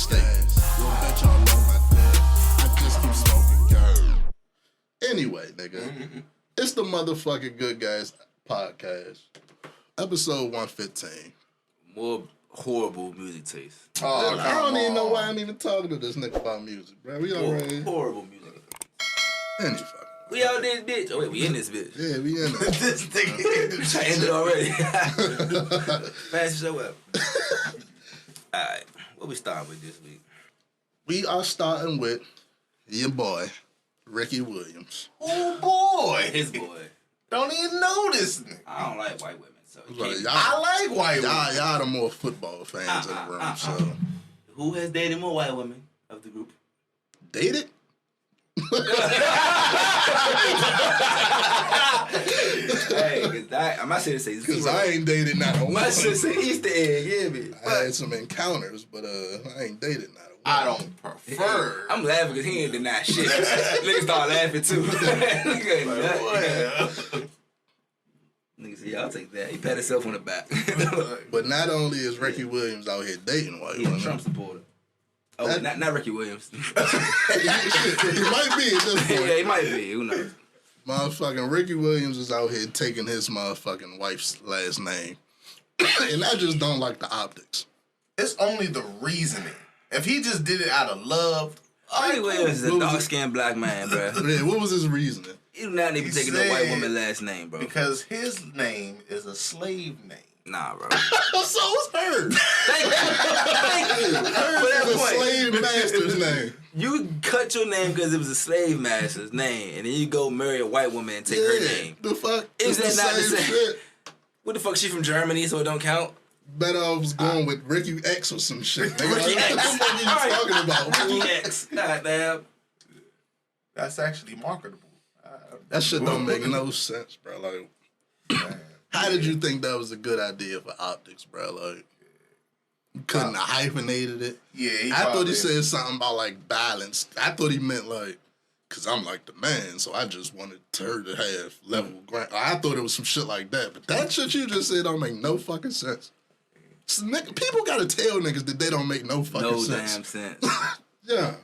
statements. You'll bet y'all know my dad. I just keep smoking girl. Anyway, nigga, it's the motherfucking Good Guys podcast, episode 115. More horrible music taste. Oh, I don't even know why I'm even talking to this nigga about music, bro. We already horrible music. Any fucking. We out this bitch. Oh wait, we in this bitch. Yeah, we in it. This nigga I ended already. Fast show up. Alright, what we starting with this week? We are starting with your boy, Ricky Williams. Oh boy. His boy. Don't even know this nigga. I don't like white women, so Right, I like white women. Y'all the more football fans in the room, so. Who has dated more white women of the group? Dated? Hey, I'm not saying to say Because I ain't dated not a one. I should say Easter egg, yeah, man. I had some encounters, but I ain't dated not a one. I don't prefer. I'm laughing because he ain't deny shit. Niggas start laughing too. Niggas say, yeah, I'll take that. He pat himself on the back. But not only is Ricky Williams out here dating white He's a women. Trump supporter. Oh, not Ricky Williams. He might be at this point. Yeah, he might be. Who knows? Motherfucking Ricky Williams is out here taking his motherfucking wife's last name. And I just don't like the optics. It's only the reasoning. If he just did it out of love, Ricky Williams is a dark-skinned black man, bro. Yeah, what was his reasoning? You do not need to be taking a white woman last name, bro. Because his name is a slave name. Nah, bro. So is hers. Thank you. Hers is a slave master's name. You cut your name because it was a slave master's name, and then you go marry a white woman and take her name. The fuck? Is It's that not the same? shit. What the fuck? She from Germany, so it don't count. Better I was going with Ricky X or some shit. Nigga. Ricky What X. the fuck you talking about? Ricky fool? X. God damn. That's actually marketable. That shit don't make no sense, bro. Like, how did you think that was a good idea for optics, bro? Like, you couldn't have hyphenated it. Yeah, I thought he said something about like balance. I thought he meant like, cause I'm like the man, so I just wanted her to have level ground. I thought it was some shit like that, but that shit you just said don't make no fucking sense. So, people gotta tell niggas that they don't make no fucking sense. Damn sense. Yeah.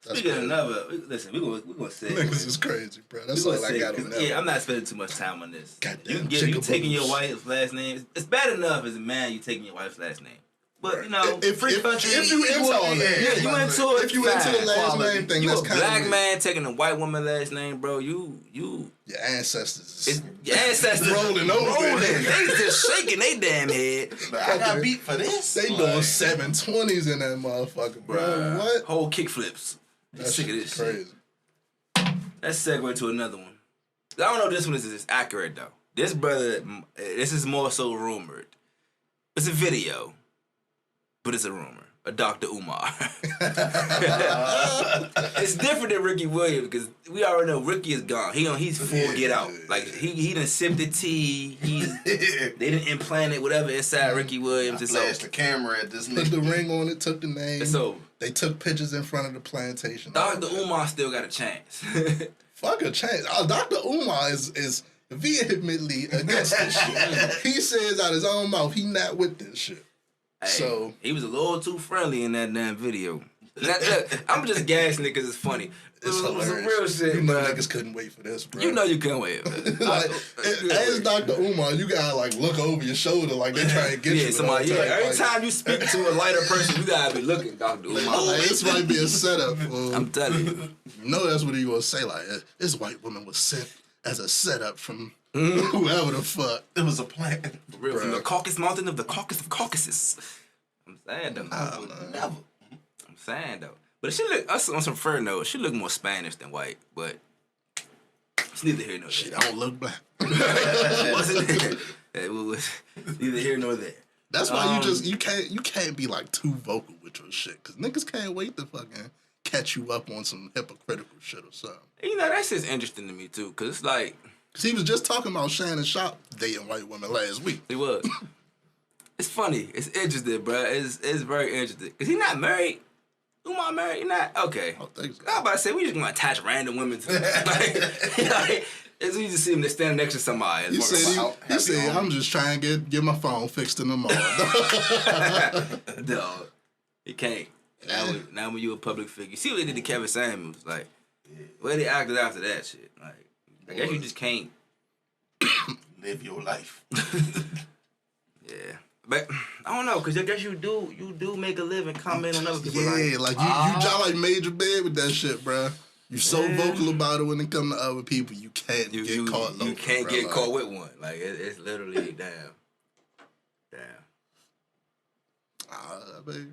Speaking of another, listen, we're gonna say Niggas is crazy, bro. That's all I got on that. Yeah, I'm not spending too much time on this. Goddamn You taking your wife's last name. It's bad enough as a man you taking your wife's last name. But you know, free country. If you into all that, yeah, you into it. If you into the last name thing, you that's a kind black of man taking a white woman last name, bro. You your ancestors. your ancestors rolling over. They just shaking they damn head. I got beat for this. They doing 720s in that motherfucker, bro. What? Whole kick flips. That Sick of shit this is crazy. Let's segue to another one. I don't know if this one is accurate though. This brother, this is more so rumored. It's a video, but it's a rumor. A Dr. Umar. It's different than Ricky Williams because we already know Ricky is gone. He's full get out. Like he done sipped the tea. They done implanted whatever inside Ricky Williams. I flashed the camera at this Put nigga. the ring on it, took the name. So they took pictures in front of the plantation. Dr. Umar still got a chance. Fuck a chance. Dr. Umar is vehemently against this shit. He says out his own mouth he not with this shit. Hey, So he was a little too friendly in that damn video. Look, I'm just gassing it because it's funny. it's It was some hilarious. real shit, You know man. niggas couldn't wait for this, bro. You know you couldn't wait. Like, as Dr. Umar, you gotta like look over your shoulder like they trying to get you. Somebody. the whole Yeah, time. every Like, time you speak to a lighter person, you gotta be looking, Dr. Umar. like, this might be a setup. I'm telling you. You know that's what he gonna say. Like, this white woman was sent as a setup from whoever the fuck. It was a plan. For real, from the Caucasus Mountain of the Caucasus of Caucasus. I'm saying though. Never. I'm saying though. But she look us on some fair note. She look more Spanish than white, but it's neither here nor Shit, there. I don't look black. Wasn't it? It was neither here nor there. That's why you can't be like too vocal with your shit, cause niggas can't wait to fucking catch you up on some hypocritical shit or something. You know, that's just interesting to me too, cause it's like Cause he was just talking about Shannon Sharp dating white women last week. it was. It's funny. It's interesting, bro. It's very interesting. Cause he not married. Umar married? He not? Okay. I don't think so. I was about to say we just gonna attach random women to like It's easy to see him standing next to somebody. He said, I'm just trying to get my phone fixed in the mall. Dog, you can't. Now when you a public figure, you see what they did to Kevin Samuels, like, where they acted after that shit. Like, I guess you just can't live your life. Yeah, but I don't know, cause I guess you do make a living commenting on other people. Yeah, like you just like Major Bed with that shit, bro. You so vocal about it when it come to other people, you can't get caught. You can't get caught with one. Like it's literally damn. Baby.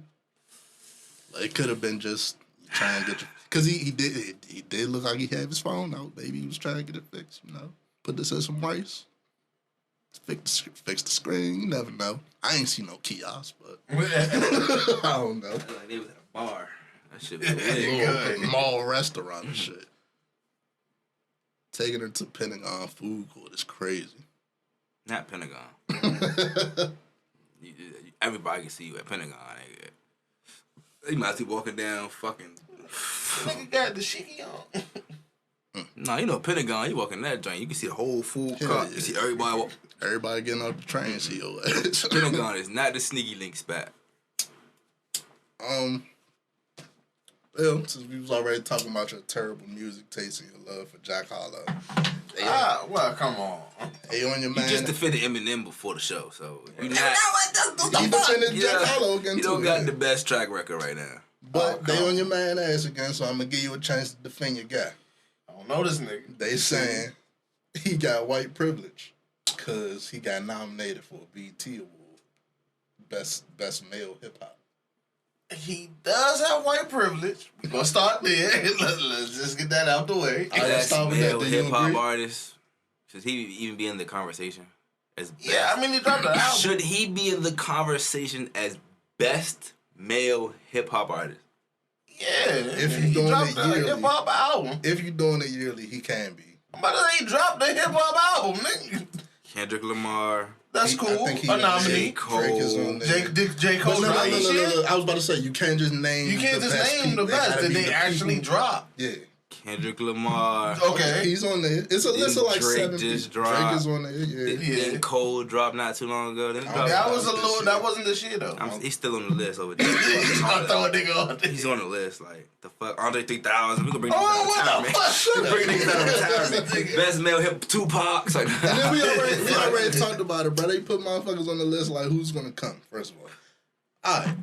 Like, it could have been just trying to get you, cause he did look like he had his phone out. Maybe he was trying to get it fixed. You know, put this in some rice. Fix the screen. You never know. I ain't seen no kiosk, but I don't know. Like they was at a bar. That shit was weird. Mall restaurant and shit. Taking her to Pentagon food court is crazy. Not Pentagon. Everybody can see you at Pentagon. Nigga. You might be walking down fucking. Nigga got the shitty on. No, you know Pentagon. You walking that joint, you can see the whole full car. You see everybody walk. Everybody getting off the train, see your ass. Pentagon is not the sneaky link spot. Well, since we was already talking about your terrible music taste and your love for Jack Harlow. Well, come on. Hey, on your man. You just defended Eminem before the show, so you're not. You defended Jack Harlow again, You too. don't got the best track record right now. But they on your man ass again, so I'm going to give you a chance to defend your guy. I don't know this nigga. They saying he got white privilege because he got nominated for a BET Award. Best male hip-hop. He does have white privilege. We're going to start there. Let's just get that out the way. Best male hip hop artist. Should he even be in the conversation? As best? Yeah, I mean, he dropped an album. Should he be in the conversation as best male hip hop artist? Yeah. If you doing dropped it a yearly. hip hop album. If you doing it yearly, he can be. I'm about to say he dropped the hip hop album, nigga. Kendrick Lamar. That's cool. I think he A nominee. J. Cole. Drake is on there. J. Cole's No. right shit. I was about to say, you can't just name You can't the just best name the people. best gotta that be they the actually people. dropped. Yeah. Kendrick Lamar. Okay. He's on there. It's a list of like Drake 7 just people. dropped. Drake is on there, yeah. Then Cole dropped not too long ago. Then That was a little. That wasn't the shit though. He's still on the list over there. I throw a nigga on there. He's on the list. Like the fuck, Andre 3000. We gonna bring Oh, niggas out of what the retirement. fuck? Shut We up. bring niggas out of retirement. Best male hip Tupac. Like, And then we already talked about it, bro. They put motherfuckers on the list like who's gonna come, first of all. Alright.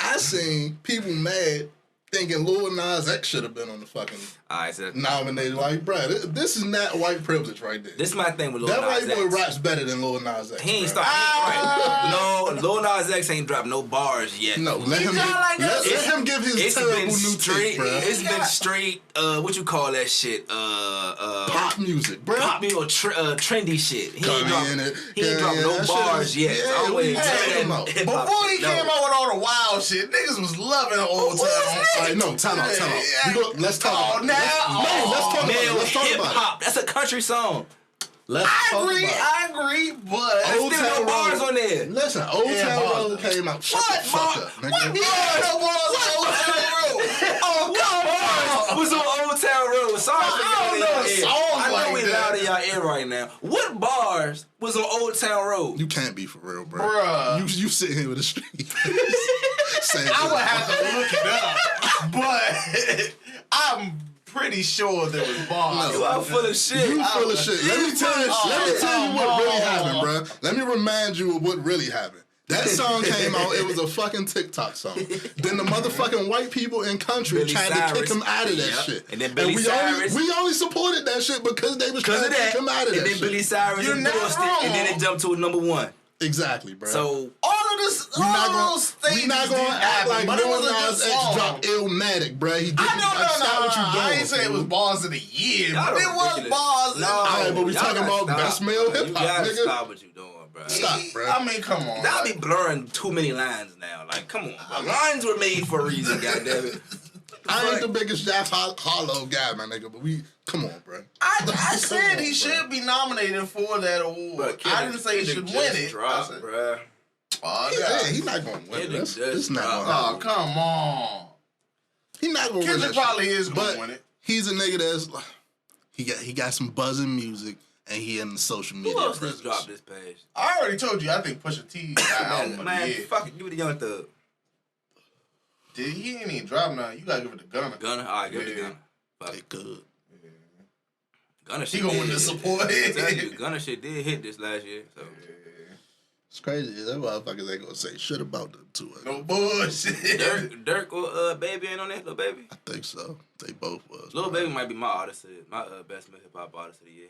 I seen people mad thinking Lil Nas X should have been on the fucking Alright, so nominated. Like, bro, this is not white privilege right there. this is my thing with Lil That Nas white boy X. raps better than Lil Nas X. He ain't bro. started. Right. No, Lil Nas X ain't dropped no bars yet. No, let him sound like let us. him give his It's terrible been new straight. take, bro. It's been straight. What you call that shit? Pop music, bro. Pop me or trendy shit. He ain't Come in dropped, it. he ain't dropped Yeah, no that bars shit yet. is- So yeah, I'm what waiting you to talking that about? hip-hop Before he shit. came No. out with all the wild shit, niggas was loving Old Town. All right, no, time out. Yeah. Let's talk about it. now. Let's talk about it. Male Let's talk hip about it. hop. That's a country song. Let's I talk agree, about it. I agree, but Old Still no Town bars Road. on there. Listen, Old Yeah, Town bars. Road came out. Shut the What fuck bar? up, nigga. What no bars on Old Town Road? Oh, come on. Was on Old Town Road. Sorry for I don't getting know in the your ear. songs I know like we that. loud in y'all ear right now. What bars was on Old Town Road? You can't be for real, bro. Bruh. You sit here with a street. I would have to look it up, but I'm pretty sure there was bars. You are full of shit. You full of shit. Let me tell you what really happened, bro. Let me remind you of what really happened. That song came out, it was a fucking TikTok song. Then the motherfucking white people in country Billy tried to Cyrus. kick him out of that Yep. shit. And then Billy Cyrus. we only supported that shit because they was trying Because to of kick that. him out of that And then shit. Billy Cyrus You're not endorsed it. And then wrong. it jumped to a number one. Exactly, bro. So All of this, all those we not stages gonna didn't act happen, like but it was Lil a good Nas X song. dropped Illmatic, bro. He didn't. I know, Like, stop what you doing. I ain't saying it was fool. bars of the year, Y'all but it don't was ridiculous. bars. No, Alright, but we y'all talking gotta about stop. best male hip-hop, You gotta nigga. stop what you doing, bro. Stop, bro. I mean, come on. Y'all be like, blurring too many lines now. Like, come on, bro. Lines were made for a reason, goddammit. I ain't the biggest Jack Harlow guy, my nigga, but come on, bro. I said on, he bro. should be nominated for that award. I didn't say he should win it. I said, Bro. oh, Yeah, God. he's not gonna win it. Kendrick That's just not dropped. gonna Oh, happen. come on. He's not gonna win Kendrick that probably shit. is going But to win it. he's a nigga that's He got some buzzing music, and he in the social media. Who else presence. just dropped this page? I already told you. I think Pusha T got album of the Man, year. fuck it, give it to Young Thug. He ain't even drop now. You gotta give it to Gunna. Gunna, all right, give it to Yeah. Gunna. Fuck They it. good. Gunna He shit gonna did win the hit. support. I tell you, Gunna shit did hit this last year. So It's crazy. That motherfuckers ain't gonna say shit about them two. No bullshit. Dirk or Baby ain't on that, Lil Baby. I think so. They both was. Lil Baby might be my artist, my best hip hop artist of the year.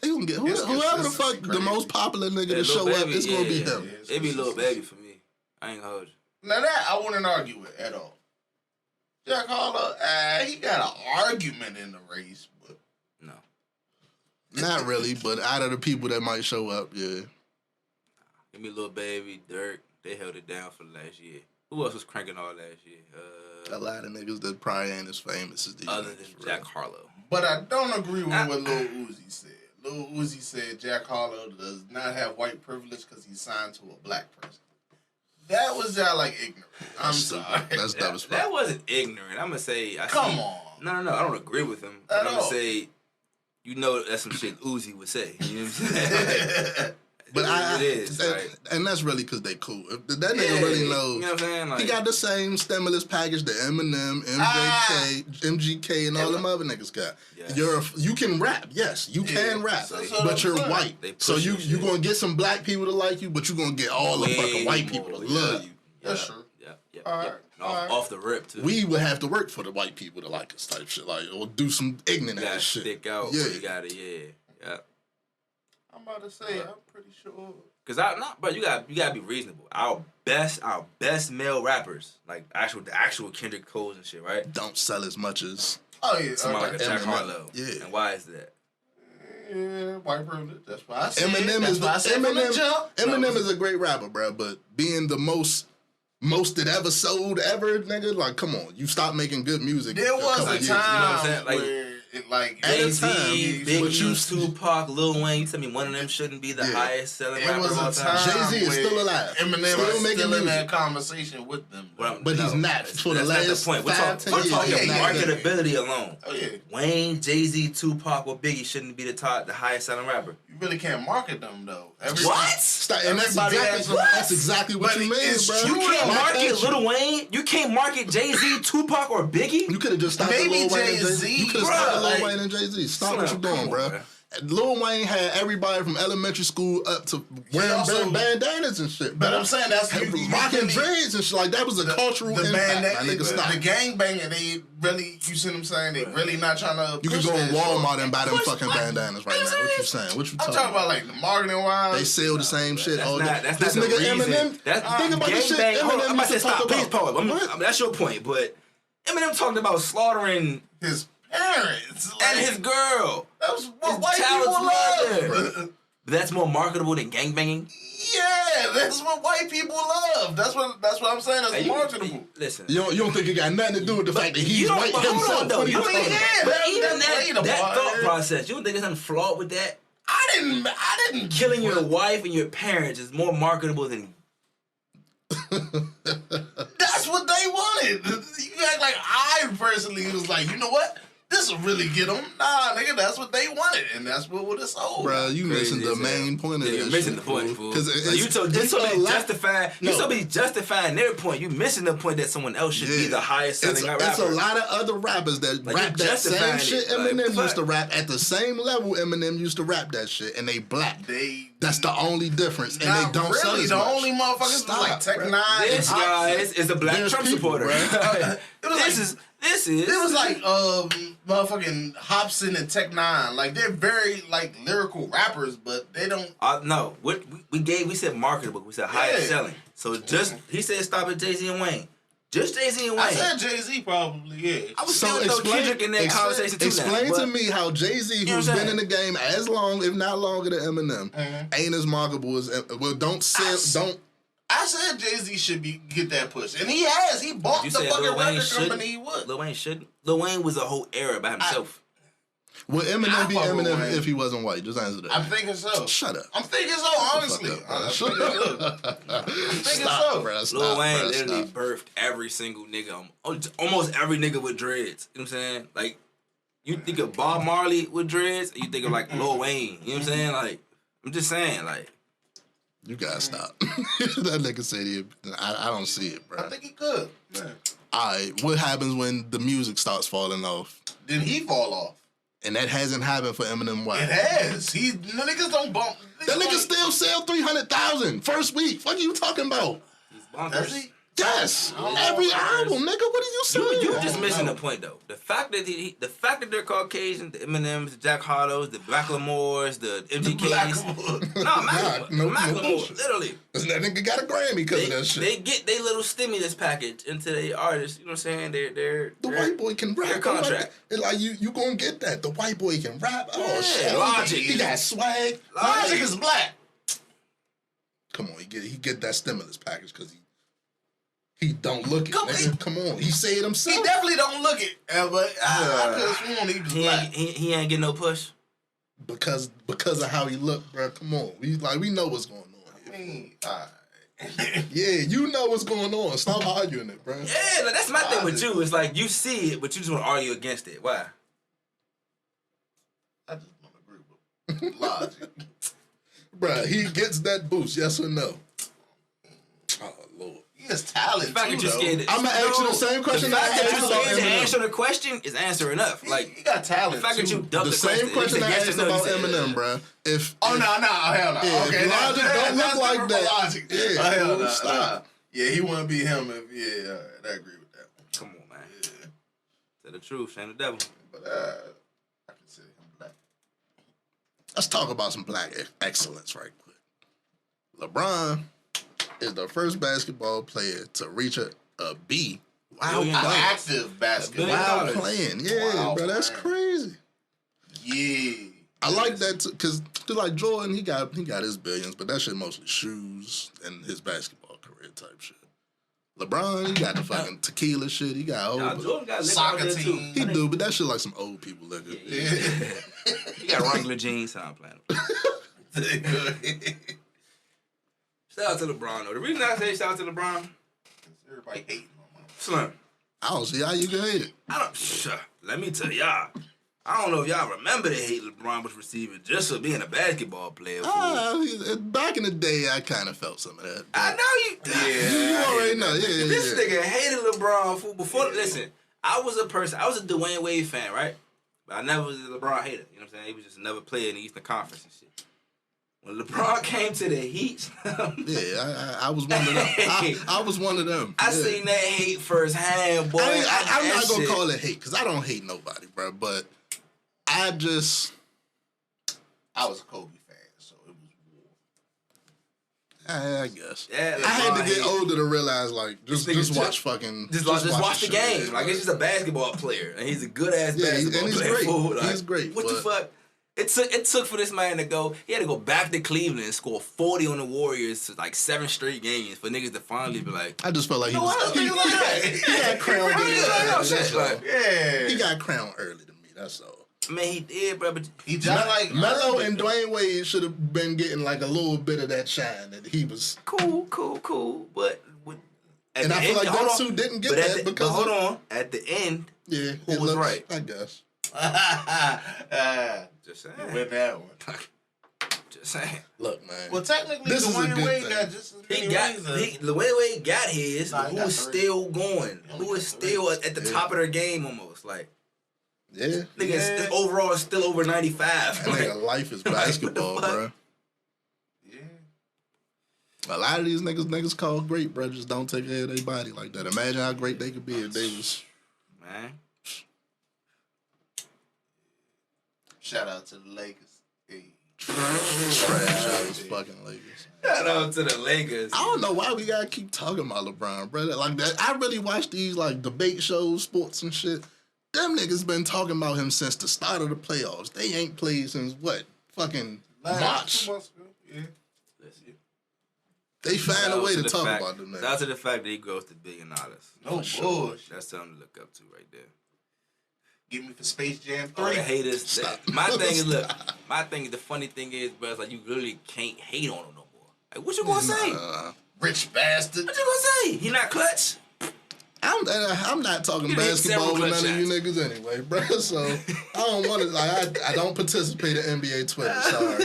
They gonna get His whoever the fuck consistency the crazy. most popular nigga Yeah, to Lil show up. Baby, It's gonna be yeah. him. Yeah. It be Lil Baby for me. I ain't gonna hold you. Now that I wouldn't argue with at all. Jack Harlow, he got an argument in the race, but No. Not really, but out of the people that might show up, yeah. Give me Lil Baby, Dirk. They held it down for the last year. Who else was cranking all last year? A lot of niggas that probably ain't as famous as these. Other niggas, than for Jack real. Harlow. but I don't agree with what Lil Uzi said. Lil Uzi said Jack Harlow does not have white privilege because he's signed to a black person. That was y'all like ignorant. I'm sorry. That's dumb as That fuck. wasn't ignorant. I'm gonna say. Come on. No. I don't agree with him. At I'm gonna all. say, you know, that's some shit Uzi would say. You know what I'm saying? But it is. Like, and that's really because they cool. If that nigga yeah, really You know knows. what I'm saying? Like, He got the same stimulus package that Eminem, MGK, and all them other niggas got. Yes. You can rap, yes, you can rap, That's but what you're I'm saying. white. They So pushing you shit. gonna get some black people to like you, but you gonna get all the way fucking white people more, to love yeah. you. That's true. Yeah. All right, And all right. off the rip too. We would have to work for the white people to like us, type shit, like or do some ignorant you gotta ass shit. stick out. Yeah. You gotta, yeah. I'm about to say, I'm pretty sure. Cause but you gotta be reasonable. Our best male rappers, like the actual Kendrick Coles and shit, right? Don't sell as much as Oh yeah, Somebody like a Jack Eminem. Harlow. Yeah. And why is that? yeah, white privilege. That's why I said. Eminem. That's Is why I said from the jump. Eminem is a great rapper, bro. But being the most that ever sold ever, nigga, like, come on, you stop making good music. There was couple a years, time you know what I'm saying? Like- where it like At a Jay-Z, time, but you- Biggie, Tupac, Lil Wayne. You tell me one of them shouldn't be the Yeah. highest selling it rapper was of all a time. time. Jay-Z is where still alive. Eminem Still is making still in music. that conversation with them. But he's not for the That's not last the point. We're 5, 10 talking years. Yeah, yeah, yeah. marketability alone. Oh yeah, Wayne, Jay-Z, Tupac, or Biggie shouldn't be the highest selling rapper. you really can't market them though. Stop, and that's Everybody has exactly what But you mean, it's bro. true, You can't Why market can't you? Lil Wayne. You can't market Jay-Z, Tupac, or Biggie. You could have just stopped at Maybe Lil Wayne and Jay-Z, Jay-Z. You could have bruh, stopped at Lil like- Wayne and Jay-Z. Stop what Son, you doing, come on, bro. bruh. Lil Wayne had everybody from elementary school up to wearing also- bandanas and shit. But bro. I'm saying that's rocking dreads and shit. Like, that was a cultural the impact. band My nigga, stop. the gang banging. They really, you see what I'm saying? They really not trying to. You push can go that in Walmart shit. and buy them Push fucking what? bandanas right now. What you saying? What you I'm talking talking about like the marketing wise. They sell the same shit That's all not, day. that's This not the nigga reason. Eminem, That's think about this shit gangbang. Hold on, Eminem I'm about to used to stop. talk Please about. pause. What? That's your point, but Eminem talked about slaughtering His parents like, and his girl. That's what his white people child's love. That's more marketable than gangbanging. Yeah, that's what white people love. That's what I'm saying. That's Hey, marketable. Listen. You don't think it got nothing to do with the fact that You he's don't- white but hold on, himself? though. What are you You talking mean, about? yeah. But that even played a that part. thought process, you don't think there's something flawed with that? I didn't Killing your wife and your parents is more marketable than. That's what they wanted. You act like I personally was like, you know what? This will really get them. Nah, nigga, that's what they wanted, and that's what would have sold. Bro, you Crazy missing the as hell. main point of Yeah, this you're missing shit, the point, fool. Because So you so be justifying. You No. so be justifying their point. You missing the point that someone else should be the highest selling rapper. It's a lot of other rappers that Like, rap you that same justifying shit it, like, Eminem used fuck. to rap at the same level Eminem used to rap that shit, and they black. That's the only difference, and Not they don't sell really. as The much. only motherfuckers Stop, was like Tech bro. Nine. This and guy Oxy. is a black There's Trump people, supporter. bruh. This is. It was like motherfucking Hobson and Tech Nine. Like they're very like lyrical rappers, but they don't. No. What we said marketable. We said highest Yeah. selling. So just he said stop at Jay-Z and Wayne. Just Jay-Z and Wayne. I said Jay-Z probably. Yeah. I was So still throw Kendrick in that conversation too. explain now, to but- me how Jay-Z, know who's what I'm been in saying? the game as long, if not longer than Eminem, ain't as marketable as don't sell. I said Jay-Z should get that push, and he has. He bought You the said fucking Lil Wayne record shouldn't. company. He would. Lil Wayne shouldn't. Lil Wayne was a whole era by himself. Would Eminem I be fuck with Eminem Wayne. if he wasn't white? Just answer that. I'm thinking so. Shut up. I'm thinking so. Honestly, Fuck up, bro. I'm Shut thinking so. up. I'm thinking Stop, so. bro. Lil Stop, Wayne bro. literally Stop. birthed every single nigga, almost every nigga with dreads. You know what I'm saying? Like You think of Bob Marley with dreads, or you think of like Lil Wayne. You know what I'm saying? Like, I'm just saying, like. You gotta stop. That nigga said I don't see it, bro. I think he could. Man. Alright, what happens when the music starts falling off? Then he fall off. And that hasn't happened for Eminem. Why? It has. Niggas don't bump. That nigga still sell 300,000 first week. What are you talking about? He's bonkers. Does he? Yes, every album, nigga. What are you saying? You just missing the point though. The fact that they're Caucasian, the Eminems, the Jack Harlows, the Macklemores, the MGKs. No, Macklemore, literally. That nigga got a Grammy because of that shit. They get their little stimulus package into their artists. You know what I'm saying? The white boy can rap. Their contract. It's like you gonna get that. The white boy can rap. Oh shit. Logic. He got swag. Logic is black. Come on, he get that stimulus package because he don't look it. Nigga. Come on, he say it himself. He definitely don't look it. But I could have sworn he was black. He ain't getting no push. Because of how he look, bro. Come on, we know what's going on here. I mean, yeah, you know what's going on. Stop arguing it, bro. Yeah, like, that's my thing with you. It's like you see it, but you just want to argue against it. Why? I just don't agree with logic. Bruh, he gets that boost, yes or no? Oh, Lord. He has talent, too, though. I'm going to ask you the same question the fact I that asked you about scared to Eminem. answer the question is answer enough. Like, he got talent, the fact that you ducked the same question I asked about Eminem, bruh. Hell no. Yeah, Okay, Logic don't look like that. Logic. Yeah, hell no. stop. Yeah, he wouldn't be him if, I agree with that one. Come on, man. Yeah. Tell the truth, shame the devil. But, I consider him black. Let's talk about some black excellence right quick. LeBron is the first basketball player to reach a B while playing. Active basketball. While playing. Yeah, bro, that's crazy. Yeah. I like that because like Jordan, he got his billions, but that shit mostly shoes and his basketball career type shit. LeBron, he got the fucking tequila shit. He got Jordan got soccer team. He do, but that shit like some old people liquor. Yeah. He got Wrangler jeans. So I'm playing. Shout out to LeBron though. The reason I say shout out to LeBron, everybody hating on him. Slim. I don't see how you can hate it. Let me tell y'all. I don't know if y'all remember the hate LeBron was receiving just for being a basketball player. Back in the day, I kind of felt some of that. I know you. Yeah, you already know. Yeah, This nigga hated LeBron for before. Listen, I was a Dwayne Wade fan, right? But I never was a LeBron hater. You know what I'm saying? He was just another player in the Eastern Conference and shit. When LeBron came to the Heat, I was one of them. I was one of them. I seen that hate firsthand, boy. I'm not gonna call it hate because I don't hate nobody, bro. But I was a Kobe fan, so it was war. I guess. Yeah, I had to get older to realize, like, just watch fucking. Just watch the game. Yeah, like, it's just a basketball player, and he's a good ass basketball and he's player. Great. Like, he's great. What the fuck? It took for this man to go. He had to go back to Cleveland and score 40 on the Warriors, like 7 straight games for niggas to finally be like. I just felt like he got crowned early. He got crowned early to me. That's all. I mean, he did, bro. But he just like Melo and Dwayne Wade should have been getting like a little bit of that shine that he was cool. But and I feel like those two didn't get that because hold on. At the end, who was right? I guess. Just saying. With that one. Just saying. Look, man. Well, technically, this Dwayne Wade got just as many rings. The way Wade got his, but who is still going? Who is still at the top of their game almost? Like, nigga, it's overall is still over 95. That nigga life is basketball, bro. Yeah. A lot of these niggas called great, bro, just don't take care of their body like that. Imagine how great they could be if they was. Man. Shout out to the Lakers. Hey. Trash ass fucking Lakers. Shout out to the Lakers. I don't know why we gotta keep talking about LeBron, bro. Like that, I really watch these like debate shows, sports and shit. Them niggas been talking about him since the start of the playoffs. They ain't played since what? Fucking March. 2 months ago. Yeah. They find a way to talk about them. Shout out to the fact that he grows to $1 billion. No bullshit. That's something to look up to right there. Give me for Space Jam 3. All the haters. My thing is, look. My thing is, the funny thing is, bro, it's like you really can't hate on him no more. Like, what you gonna say? Rich bastard. What you gonna say? He not clutch? I'm not talking You hit basketball several with none clutch of you niggas anyway, bro. So I don't want to. Like, I don't participate in NBA Twitter. Sorry,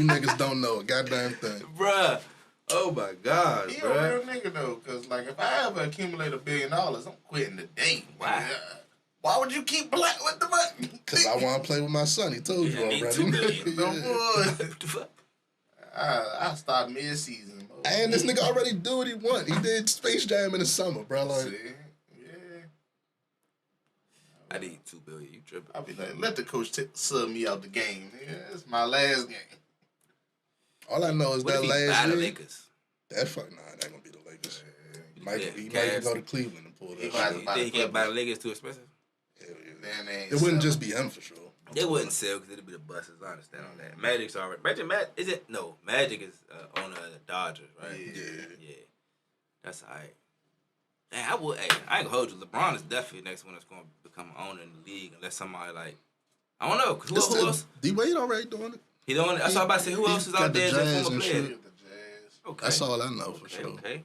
you niggas don't know a goddamn thing. Bruh. Oh my God, He a bruh. real nigga though, cause like if I ever accumulate $1 billion, I'm quitting today. Why? Why would you keep black with the button? Cause I want to play with my son. He told you Yeah, need already. $2 billion. No Yeah. boy. What the fuck? I start mid-season. Bro. And this nigga already do what he want. He did Space Jam in the summer, bro. Like, See? Yeah. I need $2 billion. You tripping? I'll be like, let the coach sub me out the game. Yeah, it's my last game. all I know is What if that he buy last the year. Lakers? That fuck nah, that gonna be the Lakers. He might Cavs. go to Cleveland and pull that He shit. might- You think he can't buy the Lakers too expensive? Hell yeah. Then they ain't It wouldn't sell. just be him for sure. They wouldn't sell because it'd be the buses. I understand on that. Magic's already. Magic is owner of the Dodgers, right? Yeah. Yeah. That's alright. Man, I ain't gonna hold you. LeBron is definitely the next one that's gonna become an owner in the league unless somebody like I don't know. 'Cause who else? D-Wade already doing it. He don't. That's what I'm about to say. Who He else is got out the there that's Jazz former and player? shit. Get the Jazz. Okay. That's all I know for Okay. sure. Okay.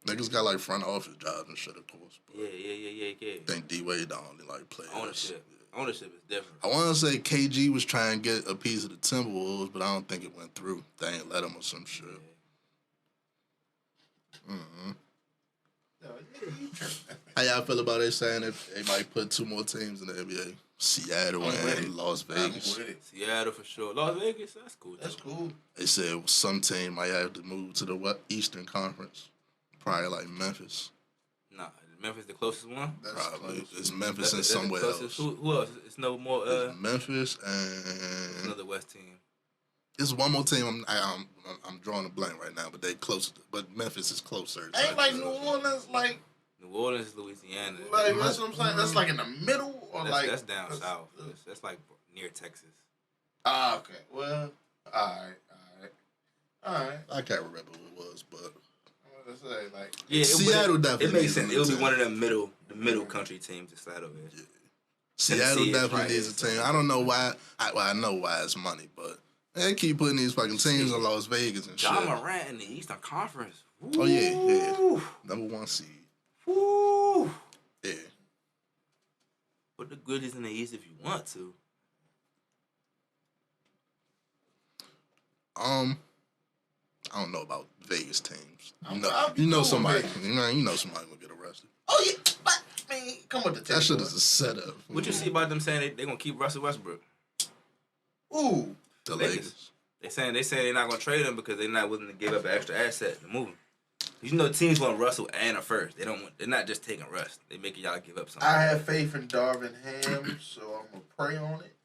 Niggas got like front office jobs and shit, of course. But Yeah. I think D-Wade the only like player. Ownership is different. I want to say KG was trying to get a piece of the Timberwolves, but I don't think it went through. They ain't let him or some shit. Mm-hmm. No, you tripping. How y'all feel about they saying that they might put 2 more teams in the NBA? Seattle I'm with it. and Las I'm Vegas. with it. Seattle for sure. Las Vegas, that's cool. That's too. cool. They said some team might have to move to the Eastern Conference. Probably like Memphis. Nah, Memphis the closest one. That's Probably. close. It's Memphis That's and the somewhere closest. else. Who else? It's no more. It's Memphis It's and another West team. it's one more team. I'm drawing a blank right now, but they closer. But Memphis is closer. Ain't like New Orleans, like New Orleans, Louisiana. that's what I'm saying. That's like in the middle, or That's down south. That's like near Texas. Ah, okay. Well, all right. I can't remember what it was, but I'm gonna say like Yeah, Seattle definitely It makes needs sense. a It'll be team. one of the middle country teams to slide over here. Seattle Tennessee is definitely right needs a team. I don't know why. I know why it's money, but they keep putting these fucking teams in Las Vegas and shit. John Morant in the Eastern Conference. Oh yeah. Woo. Number 1 seed. Woo. Yeah. Put the goodies in the East if you want to. I don't know about Vegas teams. I'll be You know cool with somebody. Vegas. You know somebody gonna get arrested. oh yeah, but man, come with the That shit boy. is a setup. What you see about them saying they gonna keep Russell Westbrook? Ooh, The Lakers. Lakers. They saying they're not gonna trade him because they're not willing to give up an extra asset to move him. You know teams want Russell and a first. They're not just taking Russ. They making y'all give up something. I have faith in Darvin Ham, so I'm gonna pray on it.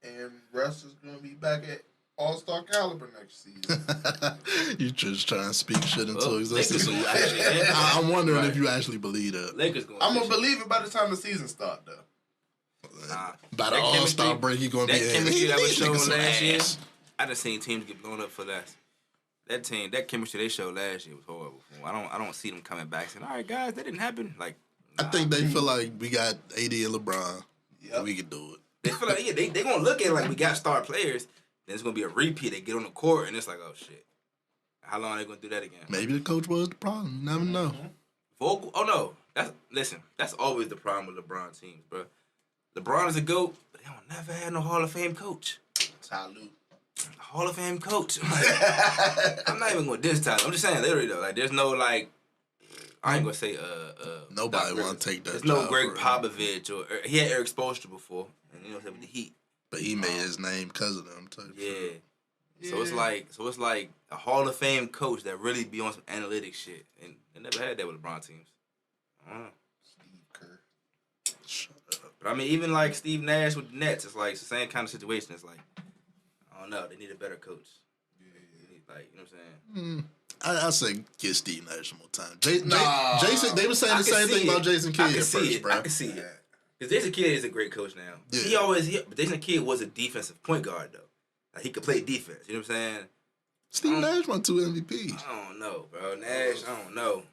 And Russ is gonna be back at All-Star caliber next season. You just trying to speak shit into Well, existence. Lakers gonna actually- I'm wondering Right. if you actually believe that. Lakers going. I'm gonna believe it by the time the season starts, though. Nah. By the That All-Star chemistry- break, he gonna That be in. chemistry that was These shown niggas some last year. ass. I just seen teams get blown up for less. That chemistry they showed last year was horrible. I don't see them coming back saying, "All right, guys, that didn't happen." Like, I think they feel like we got AD and LeBron. Yep. We can do it. they feel like they gonna look at it like we got star players. Then it's gonna be a repeat. They get on the court and it's like, oh shit, how long are they gonna do that again? Maybe the coach was the problem. You never know. Vogel? Oh no, that's always the problem with LeBron teams, bro. LeBron is a GOAT, but they don't never had no Hall of Fame coach. Salute. Hall of Fame coach. I'm not even going to diss Tyler. I'm just saying literally though. Like there's no like I ain't gonna say Nobody Doc want Rivers. to take that There's job. no Greg for him. Popovich or he had Eric Spoelstra before, and you know with the Heat. But he made his name because of them. Type Yeah. shit. So it's like a Hall of Fame coach that really be on some analytics shit, and they never had that with LeBron teams. I don't know. Steve Kerr. Shut up. But I mean, even like Steve Nash with the Nets, it's like it's the same kind of situation. It's like I don't know, they need a better coach. Like you know what I'm saying. I say give Steve Nash more time. Nah. Jason, they were saying I the can same see thing it. about Jason I Kidd can at see first, it. bro. I can see it. Because Jason Kidd is a great coach now. Yeah. But Jason Kidd was a defensive point guard though. Like he could play defense. You know what I'm saying? Steve Nash won 2 MVPs. I don't know, bro. Nash, I don't know.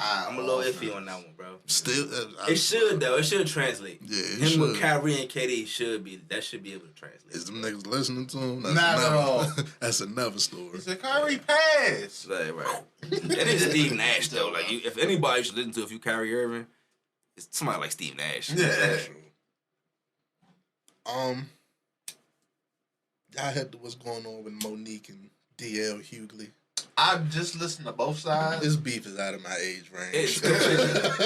Ah, I'm a little iffy on that one, bro. Still, It should though. It should translate. Yeah, it Him with should. Kyrie and KD should be able to translate. Is them niggas listening to him? That's Not at another, all. That's another story. He said, Kyrie pass. Like, right. That is Steve Nash though. Like, if anybody you should listen to, if you Kyrie Irving, it's somebody like Steve Nash. Yeah. Y'all heard what's going on with Monique and DL Hughley. I've just listened to both sides. This beef is out of my age range. It's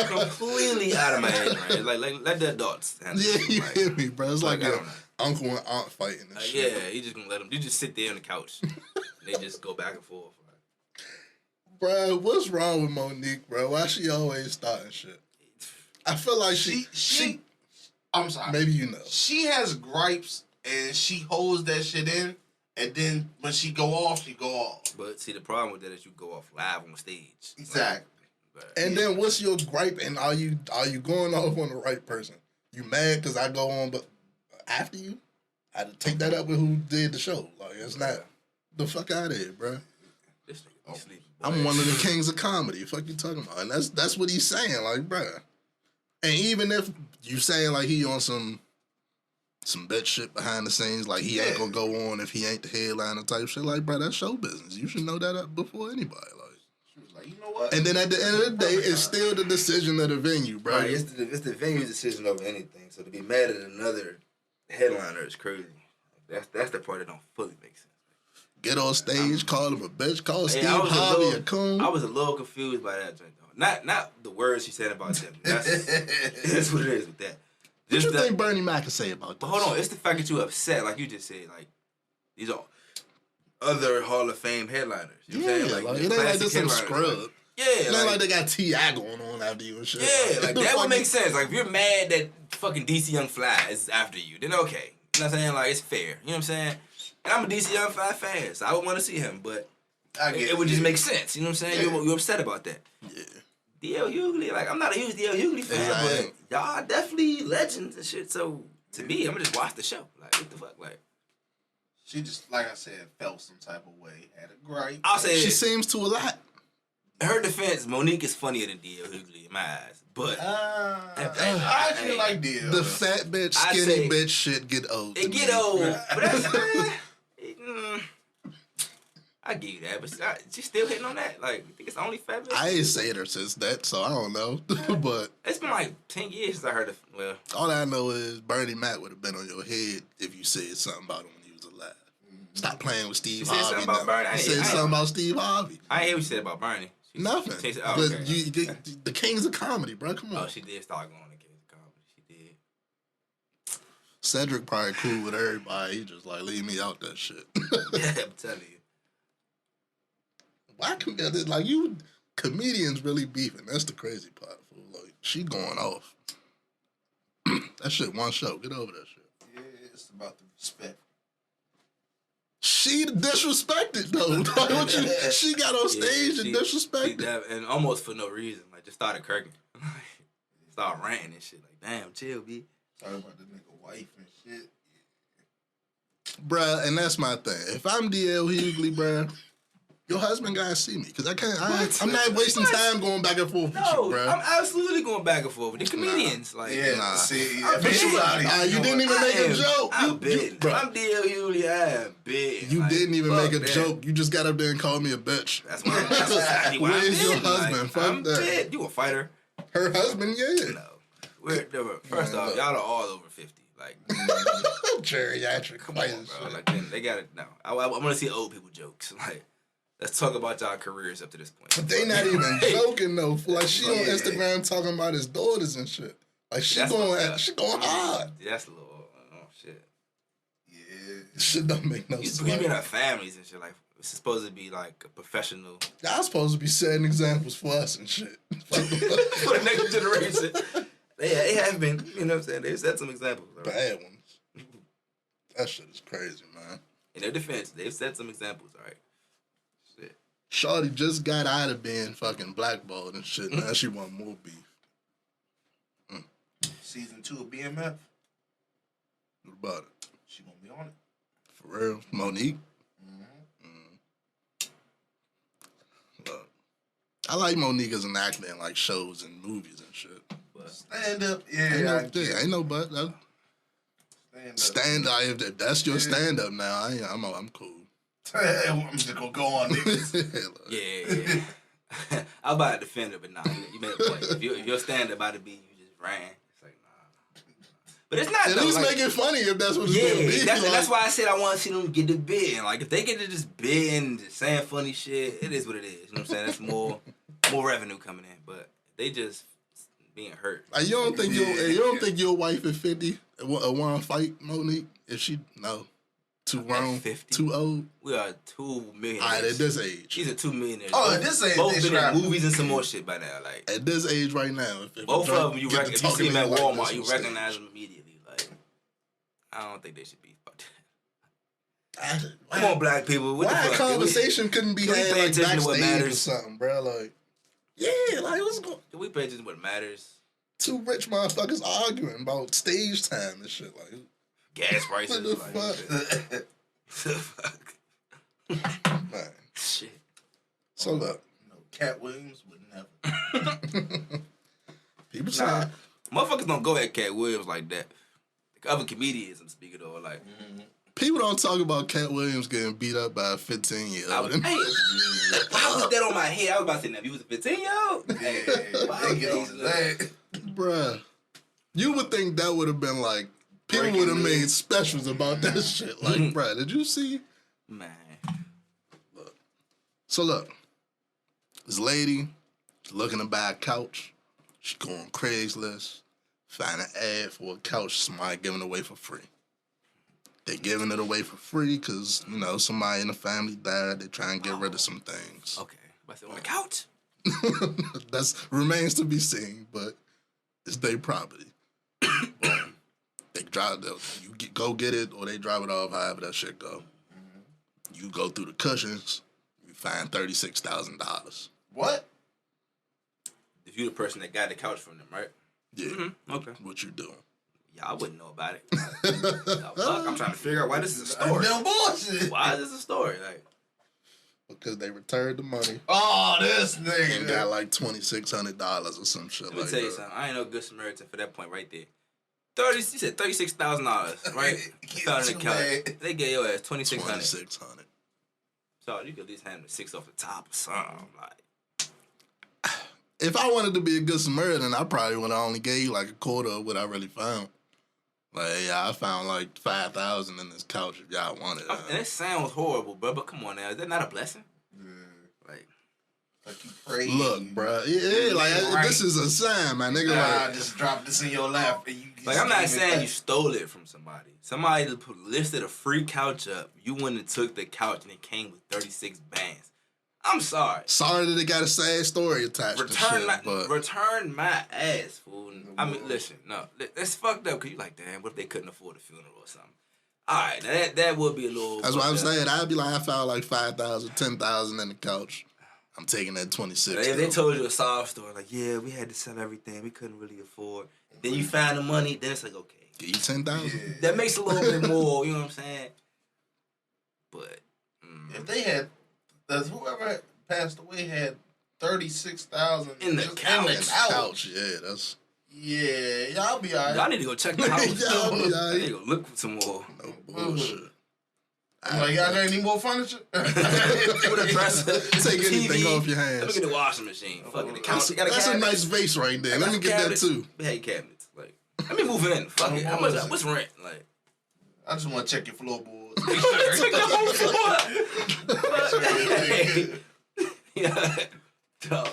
completely out of my age, man. Like let the adults handle Yeah, it. you Like, hear me, bro? It's like I your don't know. uncle and aunt fighting and shit. Yeah, you just gonna let them. You just sit there on the couch. And they just go back and forth. Bro, what's wrong with Monique, bro? Why she always starting shit? I feel like she I'm sorry. maybe you know. She has gripes and she holds that shit in, and then when she go off, she go off. But see, the problem with that is you go off live on stage. Exactly. But, And then what's your gripe? And are you going off on the right person? You mad because I go on, but after you, I had to take that up with who did the show. Like it's not the fuck out of here, bro. this nigga be sleeping. I'm one of the kings of comedy. Fuck you talking about? And that's what he's saying, like, bro. And even if you saying like he on some bitch shit behind the scenes, like he ain't gonna go on if he ain't the headliner type shit, like, bro, that's show business. You should know that up before anybody, like. She was like, you know what? And then at the end of the day, it's still the decision of the venue, bro. Right, it's the venue's decision over anything. So to be mad at another headliner is crazy. That's the part that don't fully make sense. Get on stage, call him a bitch, call Steve I was Harvey a coon. I was a little confused by that joint though. Not the words she said about them. That's what it is with that. What you the- think Bernie Mac can say about But this? hold on, it's the fact that you upset, like you just said, like these are other Hall of Fame headliners. You know what I'm Yeah, saying? like, it ain't like classic this some headliners. scrub. Yeah, It ain't like they got T.I. going on after you and shit. Yeah, like the that would fuck make you- sense. Like if you're mad that fucking DC Young Fly is after you, then okay. You know what I'm saying? Like it's fair. You know what I'm saying? And I'm a DC Young Fly fan, so I would want to see him, but I get it would just make sense. You know what I'm saying? Yeah. You're upset about that. Yeah. DL Hughley, like I'm not a huge DL Hughley fan, Exactly. but y'all are definitely legends and shit. So to me, I'm gonna just watch the show. Like what the fuck? Like She just, like I said, felt some type of way, had a gripe. I'll say She this. seems to a lot. In her defense, Monique is funnier than DL Hughley in my eyes. But I actually like Deal. The fat bitch, I'd skinny say- bitch shit get old. it to get me. old. But that's I give you that, but she still hitting on that. Like, you think it's the only fat bitch? I ain't said her since that, so I don't know. But It's been like 10 years since I heard it. Well, all I know is Bernie Mac would have been on your head if you said something about him when he was alive. Stop playing with Steve You said Harvey. something about now. Bernie? You said something about Steve Harvey. I ain't hear what you said about Bernie. Nothing. She said, oh, But okay. the kings of comedy, bro. Come on. Oh, she did start going to Kings of Comedy. She did. Cedric probably cool with everybody. He just like, leave me out that shit. I'm telling you. Why can like you comedians really beefing? That's the crazy part. Fool. Like she going off. That shit one show. Get over that shit. Yeah, it's about the respect. She disrespected though. Like, what you, she got on stage and disrespected. And almost for no reason. Like, just started cracking. Started ranting and shit. Like, damn, chill, B. Talking about the nigga wife and shit. Bruh, and that's my thing. If I'm DL Hughley, bruh, your husband gotta see me. Cause I'm not wasting time going back and forth with No, you, bruh. I'm absolutely going back and forth with the comedians. Like, Yeah, Nah. see, I'm if big. anybody, You didn't even make a joke. I'm big. bruh, I'm DL Hughley. I am big. you Like, didn't even fuck make a that. joke. You just got up there and called me a bitch. That's exactly why I'm Where's your big. husband? Like, Fuck I'm that. big. You a fighter? Her husband, yeah. No. First off, y'all are all over 50. Like, Geriatric. come on, bro. Like, they got it. No, I want to see old people jokes. Like, let's talk about y'all careers up to this point. But they not even joking though. Like she on Yeah. Instagram talking about his daughters and shit. Like she That's going fucked up. hard. That's a little. Oh shit. yeah, Shit don't make no You sense. been our families and shit. Like, it's supposed to be like a professional Y'all supposed to be setting examples for us and shit. for the next generation. They have been. You know what I'm saying? They've set some examples. Right? Bad ones. That shit is crazy, man. In their defense, they've set some examples. All right. Shit. Shawty just got out of being fucking blackballed and shit. Now she want more beef. season 2 of BMF, What about it? she gonna be on it. For real? Monique? Mm-hmm. Look, I like Monique as an actor in like shows and movies and shit. Stand up, Ain't no but. stand up. Stand up. If that's your stand up now, I'm cool. I'm just gonna go on niggas. Look, Yeah. I was about to defend her, but nah, you made a point. If your stand up about to be, you just ran. It's like, nah. But it's not. At least make it funny if that's what it's Yeah, gonna be. that's why I said I want to see them get the bid. Like if they get to just bid and just saying funny shit, it is what it is. You know what I'm saying? That's more revenue coming in. But they just being hurt. Like, you don't think your wife at 50 want to fight Monique? If she too grown, 50? too old. We are 2 millionaires. All right, at this age. She's a 2 millionaires. Oh, at this age, both they been in strap- movies and some more shit by now. Like At this age right now, if both of them, get to if you talking see them to at like Walmart, this you on stage. recognize them immediately. Like I don't think they should be fucked. Come on, black people. What Why the a fuck? conversation couldn't be can we had pay like attention to what backstage or matters? something, bro? Like, yeah, like what's going? Can we pay attention to what matters? Two rich motherfuckers arguing about stage time and shit. Like, Gas prices. what the fuck? man. Shit. So look, No, Cat Williams would never. people say Nah, motherfuckers don't go at Cat Williams like that. Like other comedians, I'm speaking of, like. people don't talk about Cat Williams getting beat up by a 15-year-old. I was, hey, why was that on my head? I was about to say, now, if you was a 15-year-old? Yeah, they get on that. Bruh, you would think that would have been like people Breaking would have news. made specials about that shit. Like, bruh, did you see? Man. So look, this lady, she's looking to buy a couch. She go on Craigslist, find an ad for a couch somebody giving it away for free. They giving it away for free because, you know, somebody in the family died. They try and get rid of some things. Okay. I said, on the couch? That's remains to be seen, but it's their property. Boom. They drive go get it, or they drive it off. However that shit go. You go through the cushions, you find $36,000. What? If you the person that got the couch from them, right? Yeah. Okay. What you doing? Yeah, I wouldn't know about it. Fuck, I'm trying to figure out why this is a story. No bullshit. Why is this a story? Like, Because they returned the money Oh, this and nigga. got like $2,600 or some shit let me like tell you that. something. I ain't no good Samaritan for that point right there. You said $36,000, right? Found in the Too couch. bad. They gave your ass $2,600. $2,600. So you could at least hand them 6 off the top or something. Like, If I wanted to be a good Samaritan, I probably would have only gave you like a quarter of what I really found. Like, yeah, I found like $5,000 in this couch if y'all wanted it. and it sounds horrible, bro. But come on now, is that not a blessing? Like, Like you prayed. Look, bro. Yeah, like, Right. this is a sign, my nigga. Nah, Like, just drop this in your lap. And you like I'm not saying you stole it from somebody. Somebody listed a free couch up. You went and took the couch and it came with 36 bands. I'm sorry. sorry that it got a sad story attached to shit, but Return my ass, fool. I mean, listen, no, that's fucked up. Cause you like, damn, what if they couldn't afford a funeral or something? All right, now that would be a little. that's what I'm fucked up. saying. I'd be like, I found like 5,000, 10,000 in the couch. I'm taking that 26. If they though. told you a sob story, like, yeah, we had to sell everything, we couldn't really afford. Then you find the money, then it's like, okay, Give you 10,000. Yeah. that makes a little bit more. You know what I'm saying? But If they had, whoever passed away had 36,000 In the just couch. Couch, yeah, that's Yeah, y'all be alright. y'all need to go check the house. Y'all be I alright. need to go look for some more. no bullshit. I'm like, y'all got any more furniture? With a dresser, Take anything TV. off your Let me hands. get the washing machine. Fucking the That's, couch. You got a that's a cabinet? nice vase right there. I Let got me some get that cabinets. too. We had cabinets. Like, let me move in. Fuck it. How much? What's rent? Like, I just want to check your floorboards. took the whole floor. Hey. Yeah. Dog.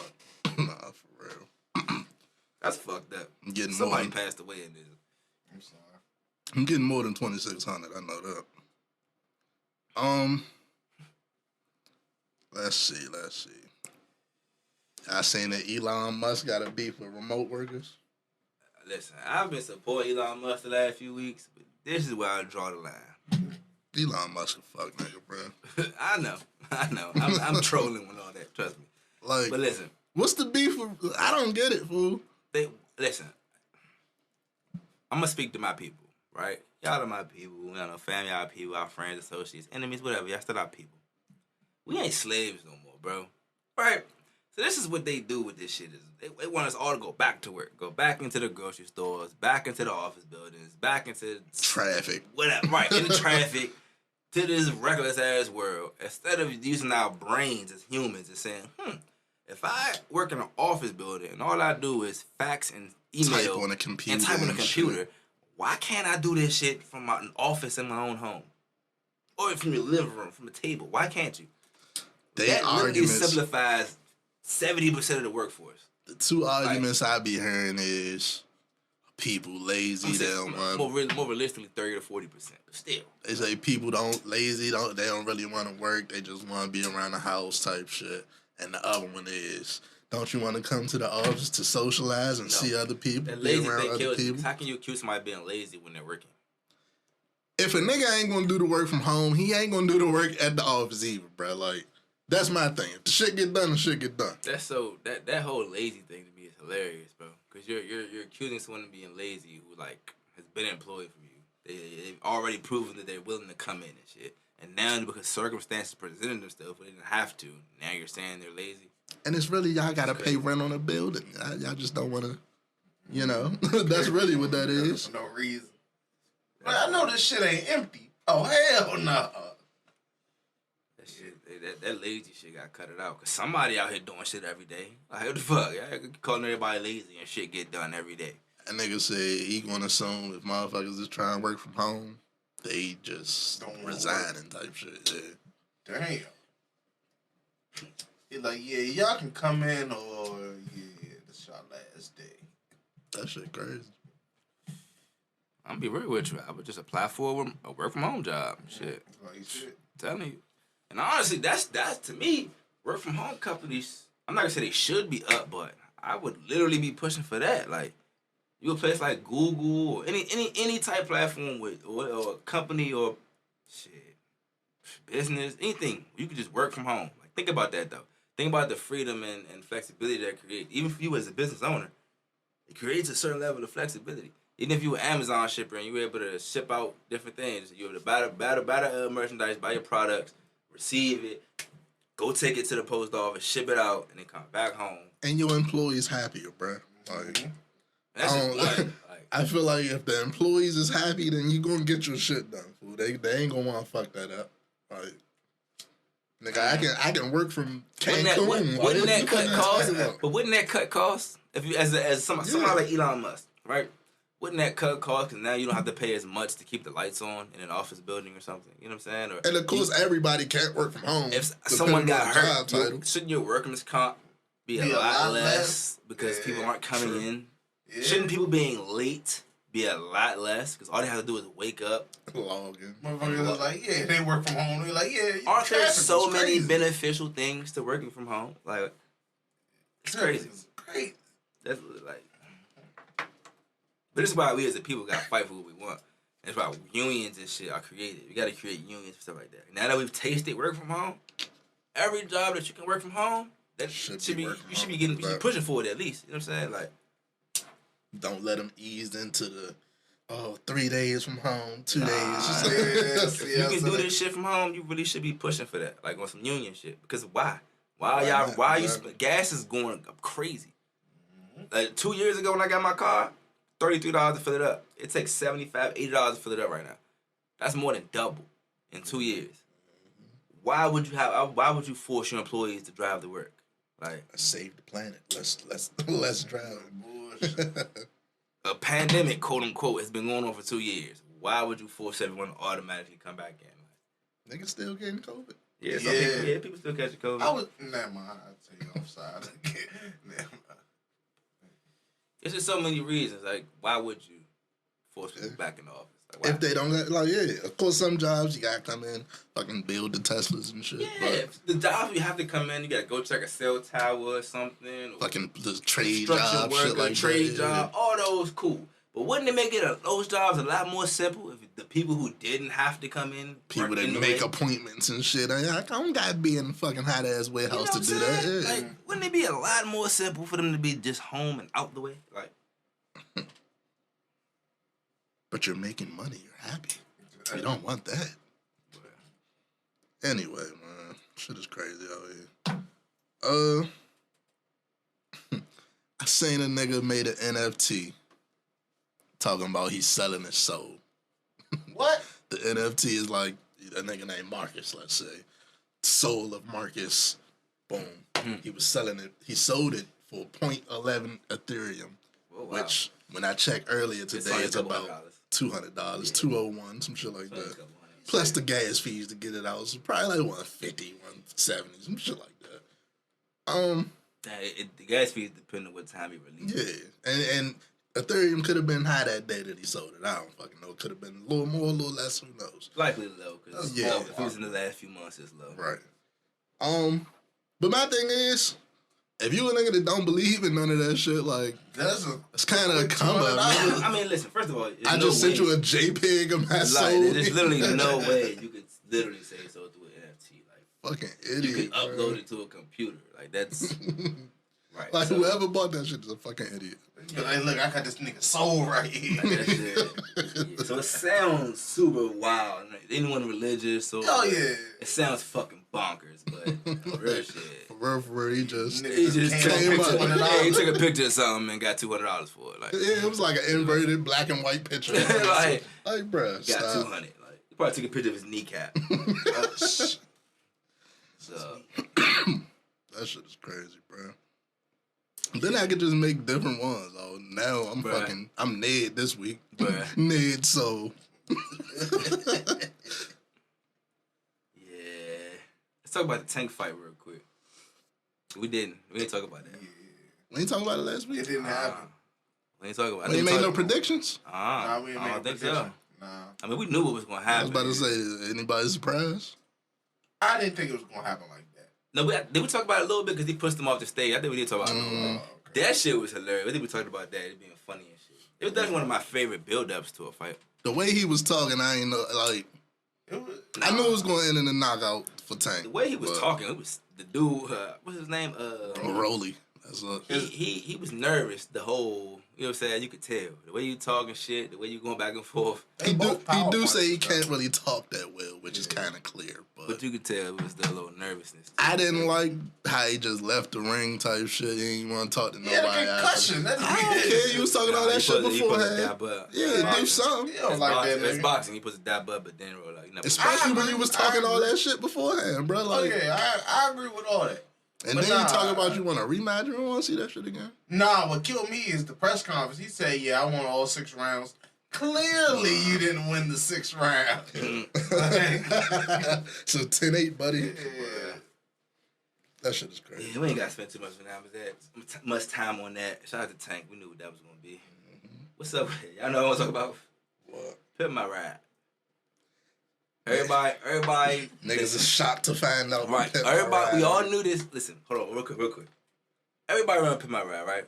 Nah, for real. That's fucked up. I'm getting Somebody more. passed away in this. I'm sorry. I'm getting more than 2,600. I know that. Let's see. I seen that Elon Musk got a beef with remote workers. Listen, I've been supporting Elon Musk the last few weeks, but this is where I draw the line. Elon Musk a fuck nigga, bro. I know. I'm trolling with all that. Trust me. Like, But listen, what's the beef with? I don't get it, fool. listen. I'm gonna speak to my people, right? Y'all are my people. You know, family, our people, our friends, associates, enemies, whatever. Y'all still our people. We ain't slaves no more, bro. Right? So this is what they do with this shit. Is they want us all to go back to work, go back into the grocery stores, back into the office buildings, back into Traffic. whatever, right? In the traffic, to this reckless ass world. Instead of using our brains as humans and saying, If I work in an office building and all I do is fax and email Type on a computer and type on a and computer, shit. why can't I do this shit from my office in my own home? Or from your living room, from a table? Why can't you? They That literally arguments. simplifies 70% of the workforce. The two arguments I be hearing is people lazy. They don't want. More realistically, 30 to 40%. But still, They say people they don't really want to work. They just want to be around the house type shit. And the other one is, don't you want to come to the office to socialize and see other people, that be lazy around thing other kills you. people? How can you accuse somebody of being lazy when they're working? If a nigga ain't gonna do the work from home, he ain't gonna do the work at the office either, bro. Like, that's my thing. If the shit get done, the shit get done. That's so that whole lazy thing to me is hilarious, bro. Because you're accusing someone of being lazy who like has been employed for you. They've already proven that they're willing to come in and shit. And now because circumstances presented themselves, they didn't have to. Now you're saying they're lazy. And it's really y'all gotta pay rent on a building. Y'all just don't wanna, you know. That's really what that is. For no reason. But I know this shit ain't empty. Oh, hell no. That shit, that lazy shit got cut it out. Cause somebody out here doing shit every day. Like what the fuck? Y'all calling everybody lazy and shit get done every day. That nigga said he gonna assume if motherfuckers is trying to work from home, they just Don't resign and type shit. Yeah. Damn. He like, yeah, y'all can come in or, yeah, this y'all last day. That shit crazy. I'm gonna be real with you. I would just apply for a work from home job. Shit. Like, shit. Telling you. And honestly, that's to me, work from home companies, I'm not gonna say they should be up, but I would literally be pushing for that. Like, you a place like Google or any type platform with or a company or shit, business, anything, you could just work from home. Like, think about that though. Think about the freedom and flexibility that creates. Even for you as a business owner, it creates a certain level of flexibility. Even if you were Amazon shipper and you were able to ship out different things, you were able to buy the merchandise, buy your products, receive it, go take it to the post office, ship it out, and then come back home. And your employees happier, bro. Like, That's just like I feel like if the employees is happy, then you gonna get your shit done. Fool. They ain't gonna want to fuck that up. Like, nigga, I can work from Cancun. Wouldn't that cut costs? But wouldn't that cut costs if you as somebody like Elon Musk, right? Wouldn't that cut costs? Because now you don't have to pay as much to keep the lights on in an office building or something. You know what I'm saying? Or And of course, everybody can't work from home. if depending someone got on the hurt, job title. shouldn't your workman's comp be a lot less because people aren't coming in? Yeah. Shouldn't people being late be a lot less because all they have to do is wake up? Log in. Motherfuckers was like, yeah, they work from home. They're like, yeah. Aren't there traffic so is many crazy. beneficial things to working from home? Like, it's crazy. It's crazy. That's like, but this is why we as a people gotta fight for what we want. That's why unions and shit are created. We gotta create unions and stuff like that. Now that we've tasted work from home, every job that you can work from home, that should be work from you should be home, getting right. pushing for it at least. You know what I'm saying? Like, Don't let them ease into the 3 days from home, 2 days. Just Yeah, you can so do that- this shit from home. You really should be pushing for that, like on some union shit. Because why? Why not? Why you? Exactly. Gas is going up crazy. Like 2 years ago when I got my car, $33 to fill it up. It takes $75, $80 to fill it up right now. That's more than double in 2 years. Why would you force your employees to drive to work? Like, Let's save the planet. Let's drive. Bullshit. a pandemic, quote unquote, has been going on for 2 years. Why would you force everyone to automatically come back in? Niggas still getting COVID. Yeah, people still catch COVID. I was, never mind. I'll tell you offside. Never mind. It's just so many reasons. Like, why would you force people back in the office? Like, why? If they don't of course, some jobs you gotta come in, fucking build the Teslas and shit. Yeah, But if the job you have to come in, you gotta go check a cell tower or something. Or fucking the trade construction job, worker, shit like trade that. job, all those cool. But wouldn't it make those jobs a lot more simple if the people who didn't have to come in, People worked that in the make way? appointments and shit. I don't gotta be in the fucking hot ass You know warehouse what to I'm do that. saying? Yeah. Like, wouldn't it be a lot more simple for them to be just home and out the way? Like, But you're making money. You're happy. You don't want that. Anyway, man, shit is crazy out here. I seen a nigga made an NFT talking about he's selling his soul. What? The NFT is like a nigga named Marcus, let's say. Soul of Marcus Boom. He was selling it. He sold it for 0.11 Ethereum, Oh, wow. which when I checked earlier today, only a it's couple about $100. $200, 201, some shit like Only a that. couple $100. Plus the gas fees to get it out, so probably like 150, 170, some shit like that. The gas fees depend on what time he released. Yeah, and Ethereum could have been high that day that he sold it. I don't fucking know. It could have been a little more, a little less. Who knows? Likely low, because Yeah. if it was in the last few months, it's low. Right. But my thing is, if you a nigga that don't believe in none of that shit, like it's kind of a come up. I mean, listen. First of all, I just sent you a JPEG of my soul. There's literally no way you could literally say so through an NFT. Like fucking idiot. you can upload it to a computer. Like that's right. Like so, whoever bought that shit is a fucking idiot. Like, look, I got this nigga soul right here. like that shit. Yeah. So it sounds super wild. Anyone religious or Oh yeah. it sounds fucking bonkers, but real shit. For real, he just He just took a came picture. up. Yeah, he took a picture of something and got $200 for it. Like, Yeah, it was like an inverted black and white picture. like bruh, he got stop. 200. Like, he probably took a picture of his kneecap. So That shit is crazy, bro. Then I could just make different ones. Oh, now I'm Ned this week. Bruh. Ned Soul. yeah, let's talk about the Tank fight real quick. We didn't talk about that. We ain't talking about it last It week. didn't happen. We ain't talking about. We ain't made no predictions. Nah, we ain't I made don't a think prediction. so. Nah. I mean, we knew what was gonna I happen. was about to say, anybody surprised? I didn't think it was gonna happen like that. No, did we talk about it a little bit because he pushed him off the stage? I think we did talk about it a little bit. Oh, okay. That shit was hilarious. I think we talked about that. It being funny and shit. It was definitely one of my favorite build-ups to a fight. The way he was talking, I ain't know. Like, It was, I knew it was going to end in a knockout for Tank. The way he was but talking, it was the dude. What's his name? Rolly. That's what. He was nervous. The whole, you know what I'm saying? You could tell the way you talking shit, the way you going back and forth. He both do power say he punches, can't really talk that well, which is kind of clear. But you could tell it was the little nervousness. I didn't like how he just left the ring type shit. He ain't want to talk to He nobody. had a concussion. That's I don't care. You was talking all that shit beforehand. Yeah, do something. You don't like that It's nigga. boxing. He puts a dab up, but then roll like never. Especially when you was talking all that shit beforehand, bro. Oh Like, yeah, I agree with all that. and but then you nah. talk about you want a rematch. You don't want to see that shit again. Nah, what killed me is the press conference. He said, "Yeah, I won all 6 rounds." Clearly, you didn't win the 6th round. So 10-8, buddy. Yeah. That shit is crazy. Yeah, we ain't got to spend too much time on that. Shout out to Tank. We knew what that was gonna be. What's up with it? Y'all know what I want to talk about? What? Pimp My Ride. Everybody. Niggas is shocked to find out. Right. Pimp My Everybody. We Ride. all knew this. Listen, hold on, real quick. Everybody run Pimp My Ride, right?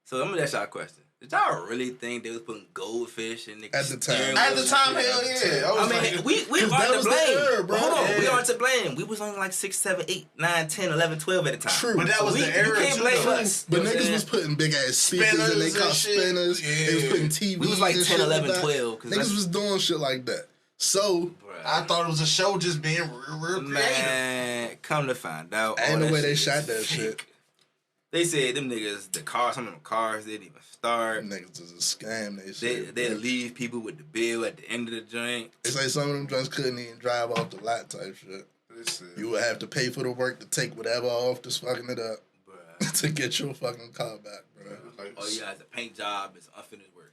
So I'm gonna ask y'all a question. Did y'all really think they was putting goldfish in the At the time. At the time, hell yeah. I mean, we 'Cause aren't that to was the blame. era, bro. Hold on, we Yeah. aren't to blame. We was only like 6, 7, 8, 9, 10, 11, 12 at the time. True. But that was We- the you era can't too, blame though. us. But You know what I'm niggas saying? was putting big ass speakers in Spinners they and car shit. spinners. They was Yeah. putting TV. We was like and 10, shit 11, like that. 12, 'cause that's- Niggas was doing shit like that. So I thought it was a show just being real creative. Man, come to find out, Ain't all no that way they shit shot is that fake. shit. They said them niggas, some of them cars didn't even start. niggas is a scam. They said They leave people with the bill at the end of the joint. They say some of them just couldn't even drive off the lot type shit. Listen, You would have to pay for the work to take whatever off just fucking it up Bruh. to get your fucking car back, bro. like, Oh yeah, it's a paint job, it's unfinished work.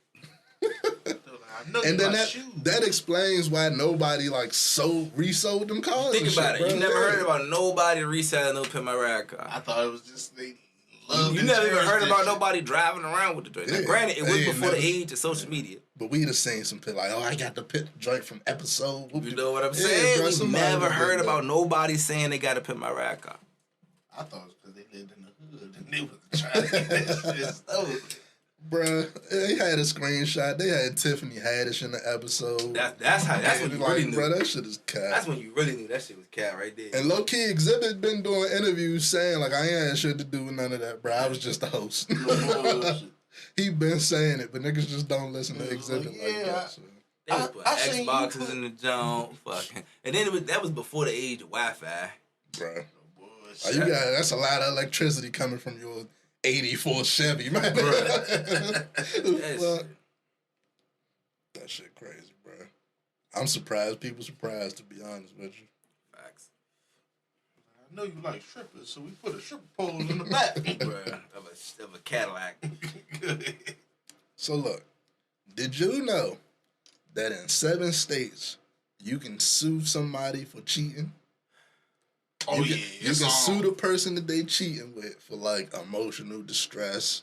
I know And you then my that shoes. that explains why nobody like resold them cars. Think and about shit, it. You bro. never Yeah. heard about nobody reselling no Pimp My Ride car. I thought it was just they loved You and never even cherished heard that about shit. nobody driving around with the joint. Now, Yeah. granted, it was Yeah, before never- the age of social media. But we'd have seen some pit like, oh, I got the pit joint from episode. You know what I'm Yeah, saying? bro, We somebody never did heard that. about nobody saying they got to Pimp My Ride car. I thought it was because they lived in the hood and they was trying to get that shit stolen. Bruh, they had a screenshot. They had Tiffany Haddish in the episode. That's when you really knew. Bro, that shit is cat. That's when you really knew that shit was cat right there. And low key, Exhibit been doing interviews saying like I ain't had shit to do with none of that, bro. I was just the host. He been saying it, but niggas just don't listen to Exhibit like Yeah. that. So. They was putting I seen you Xboxes put- in the junk, fucking, and then that was before the age of Wi-Fi. Bruh. Bullshit. You got that's a lot of electricity coming from your 84 Chevy, man. That Fuck. shit. That shit crazy, bro. I'm surprised. People surprised, to be honest with you. Facts. I know you like strippers, so we put a stripper pole in the back. Bruh, of a Cadillac. So look, did you know that in 7 states you can sue somebody for cheating? Oh you yeah, can, you can sue the person that they cheating with for like emotional distress,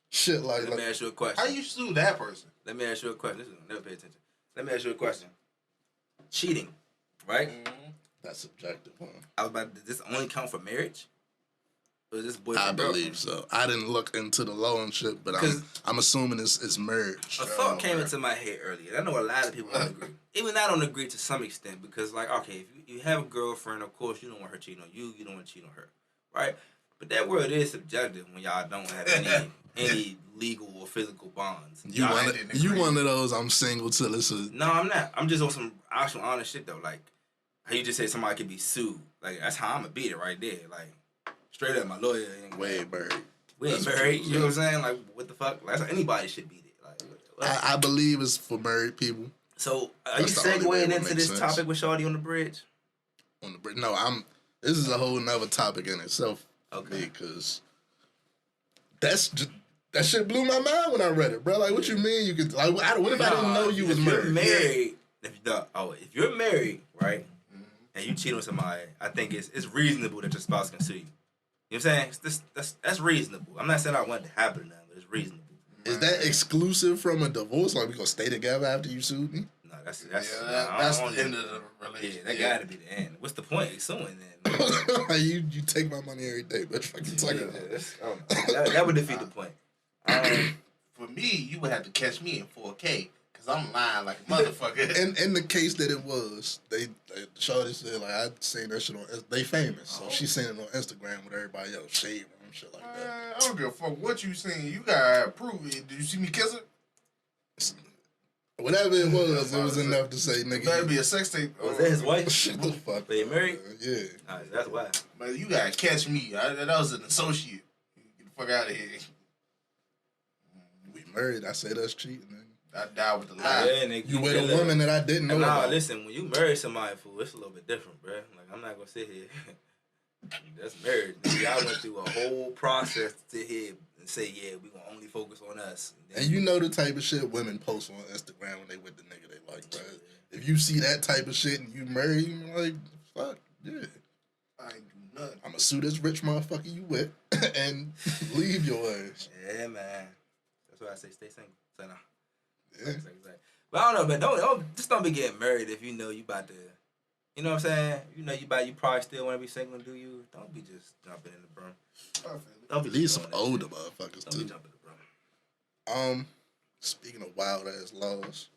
shit like Let me ask you a question. How you sue that person? Let me ask you a question. Listen, never pay attention. Let me ask you a question. Cheating, right? That's subjective, huh? I was about. Does this only count for marriage? Or is this I boyfriend? believe so. I didn't look into the law and shit, but I'm assuming it's marriage. A thought came into my head earlier. I know a lot of people don't agree. Even I don't agree to some extent because, like, okay, if you have a girlfriend, of course you don't want her cheating on you. You don't want to cheat on her, right? But that word is subjective when y'all don't have any legal or physical bonds. You one of those. I'm single till it's a. No, I'm not. I'm just on some actual honest shit though. Like how you just said somebody could be sued. Like that's how I'ma beat it right there. Like straight up, my lawyer ain't Way married. We ain't married. You know what I'm saying? Like what the fuck? Like, that's how anybody should beat it. Like I believe it's for married people. So are That's you the only way it segueing would into make this sense. topic with Shawty on the bridge? On the bridge. No, This is a whole nother topic in itself. Okay. Because that shit blew my mind when I read it, bro. Like, what you mean you could? Like, what if I didn't know you was married? You're married. If you're married, right, and you cheat on somebody, I think it's reasonable that your spouse can sue you. You know what I'm saying? That's reasonable. I'm not saying I want it to happen now, but it's reasonable. Is that exclusive from a divorce? Like, we gonna stay together after you sued me? No, that's the end of the relationship. Yeah, that gotta be the end. What's the point of suing then? you take my money every day, but fucking talk about that would defeat the point. For me, you would have to catch me in 4K because I'm lying like a motherfucker. And in the case that it was, they Shawty said like I'd seen that shit on. They famous, so she seen it on Instagram with everybody else shaving and shit like that. I don't give a fuck what you seen. You gotta prove it. Did you see me kiss her? Whatever it was enough to say, nigga. Better be a sex tape. Was that his wife? Shut the fuck. They married? Yeah. Nice, that's why. But you gotta catch me. That was an associate. Get the fuck out of here. We married. I said that's cheating. Nigga. I died with the lie. Yeah, nigga, You with a woman that I didn't know Nah, about. listen, when you marry somebody, fool, it's a little bit different, bro. Like, I'm not gonna sit here. That's marriage. Nigga, I went through a whole process to sit here and say, yeah, we gonna only focus on us. And you know the type of shit women post on Instagram when they with the nigga they like, bro. If you see that type of shit and you marry, you like, fuck, yeah. I ain't do nothing. I'ma sue this rich motherfucker you with and leave your ass. Yeah, man. That's why I say stay single. So, nah. Yeah. Exactly. But I don't know, man. Don't be getting married if you know you about to. You know what I'm saying? You know you probably still want to be single and do you. Don't be just jumping in the brum. Don't be These just some doing that older shit. motherfuckers Don't be too. jumping in the brum. Speaking of wild ass laws,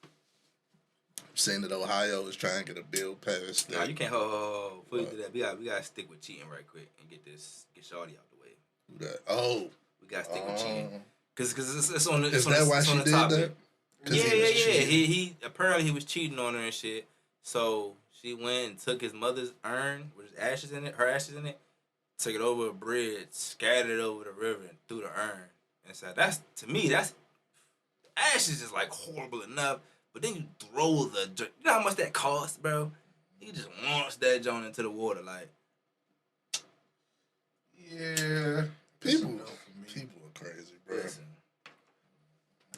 I'm saying that Ohio is trying to get a bill passed. Nah, you can't. Hold. Before you do that, we gotta stick with cheating right quick and get Shawty out the way. Who that? Oh, We gotta stick with cheating because it's on the. Is It's on that the, why it's she on the did topic. that? Yeah. He was cheating? He apparently he was cheating on her and shit. So she went and took his mother's urn with his ashes in it, her ashes in it, took it over a bridge, scattered it over the river, and threw the urn. And so that's ashes is like horrible enough, but then you throw the. You know how much that costs, bro? You just launch that joint into the water, like. Yeah. People are crazy, bro. Listen.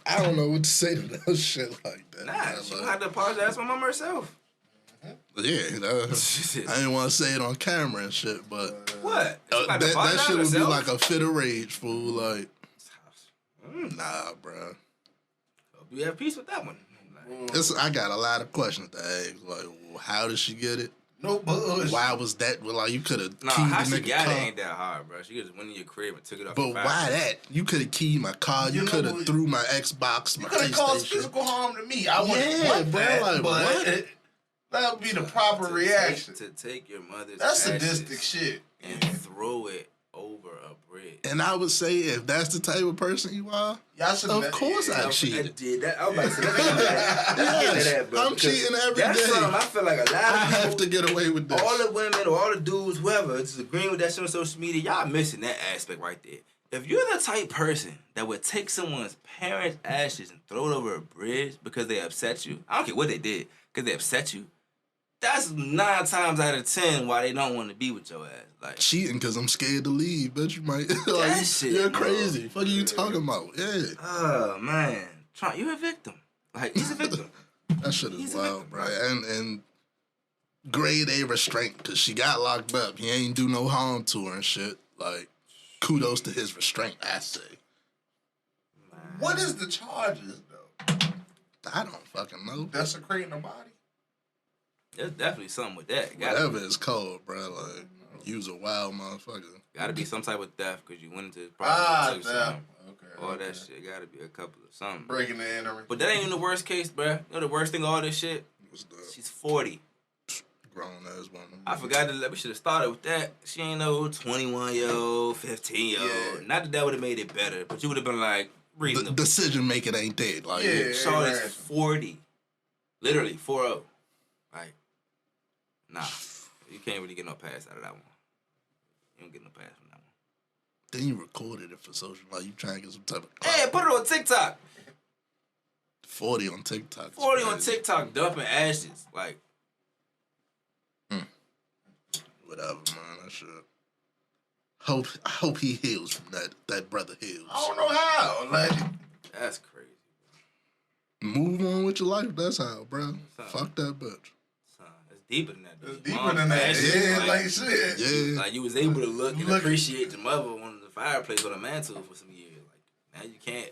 I don't know what to say to that shit like that. Nah, man. she gonna have to apologize to my mom herself. Yeah, I didn't want to say it on camera and shit, but What? She gonna have to that apologize shit would be herself? like a fit of rage, fool. Like, Mm. nah, bro. Hope you have peace with that one. I got a lot of questions to ask. Like, how did she get it? No bullshit. Why was that? Well, like, you could have Nah, keyed how the she nigga got car. it ain't that hard, bro. She just went in your crib and took it off. But the fire. why that? You could have keyed my car. You You could know, have threw my Xbox, You my could have caused PlayStation. physical harm to me. I wouldn't Yeah, want bro, that, like, but what? that would be the proper reaction. To take your mother's That's ashes sadistic shit. and throw it over a bridge. And I would say, if that's the type of person you are, Y'all should of course I cheated. did that. I was about to say, let's get to Yes, that, bro, I'm because cheating every that's day. something I feel like a lot I of people have to get away with this. all the women or all the dudes, whoever, is agreeing with that shit on social media, y'all missing that aspect right there. If you're the type person that would take someone's parents' ashes and throw it over a bridge because they upset you, I don't care what they did, because they upset you, That's 9 times out of 10 why they don't want to be with your ass. Like Cheating because I'm scared to leave. Bet you might. like, that shit, you're bro. crazy. Fuck are you talking about? Yeah. Oh man, you're a victim. Like he's a victim. That shit He's is a wild, victim, bro. And grade A restraint because she got locked up. He ain't do no harm to her and shit. Like, kudos to his restraint, I say. What is the charges though? I don't fucking know. Desecrating a body. There's definitely something with that. Whatever it's called, bro. Like, you was a wild motherfucker. Gotta be some type of theft because you went into his Ah, property. damn. All Okay. that shit. Gotta be a couple of something. Breaking the entering. But that ain't even the worst case, bruh. You know the worst thing of all this shit? What's the She's 40. grown ass woman? I forgot we should have started with that. She ain't no 21-year-old, 15-year-old. Yeah. Not that would have made it better, but you would have been like, The reasonable. decision making ain't dead. Like, Yeah. Shawty's right. 40. Literally, 4-0. Like, nah. You can't really get no pass out of that one. You don't get no pass from that one. then you recorded it for social. Like, you trying to get some type of Hey, put it on TikTok. 40 on TikTok. is 40 on crazy. TikTok dumping ashes. Like, Whatever, man. That shit. I hope he heals from that. That brother heals. I don't know how. Like, that's crazy. Move on with your life. That's how, bro. Son. Fuck that bitch. Son, it's deeper than that, though. it's Mom deeper than that. ashes, Yeah, like shit. Yeah. Like you was able to look and Look. appreciate your mother on the fireplace on the mantle for some years. Like now you can't.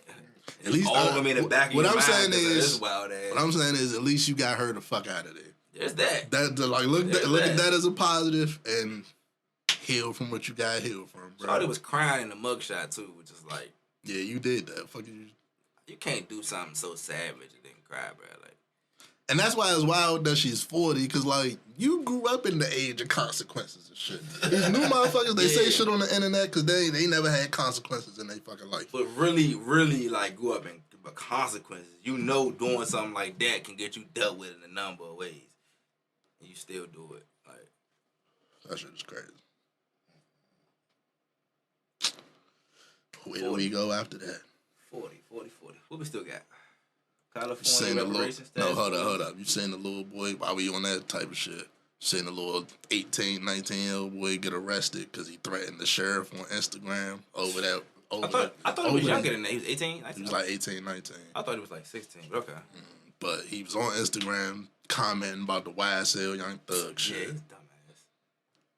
At least all of them in the back of what your I'm mind saying 'cause of is- this wild ass. What I'm saying is, at least you got her the fuck out of there. There's that. Like look Yeah, look at that. that as a positive and heal from what you got healed from, bro. Shawty was crying in the mugshot too, which is like Yeah, you did that. Fuck you. you can't do something so savage and then cry, bro. Like And that's why it's wild that she's 40, because, like, you grew up in the age of consequences and shit. These new motherfuckers, they say Yeah. shit on the internet because they never had consequences in their fucking life. but really, really like grew up in consequences. You know, doing something like that can get you dealt with in a number of ways, and you still do it. Like That shit is crazy. Where do we go after that? 40. What we still got? You seen California the little, reparations. no, hold up. You seen the little boy, while we on that type of shit, you seen the little 18, 19-year-old boy get arrested because he threatened the sheriff on Instagram over that. I thought he was younger than that. He was 18. He was like 18, 19. I thought he was like 16. But okay. But he was on Instagram commenting about the YSL Young Thug Yeah, shit, he's a dumbass.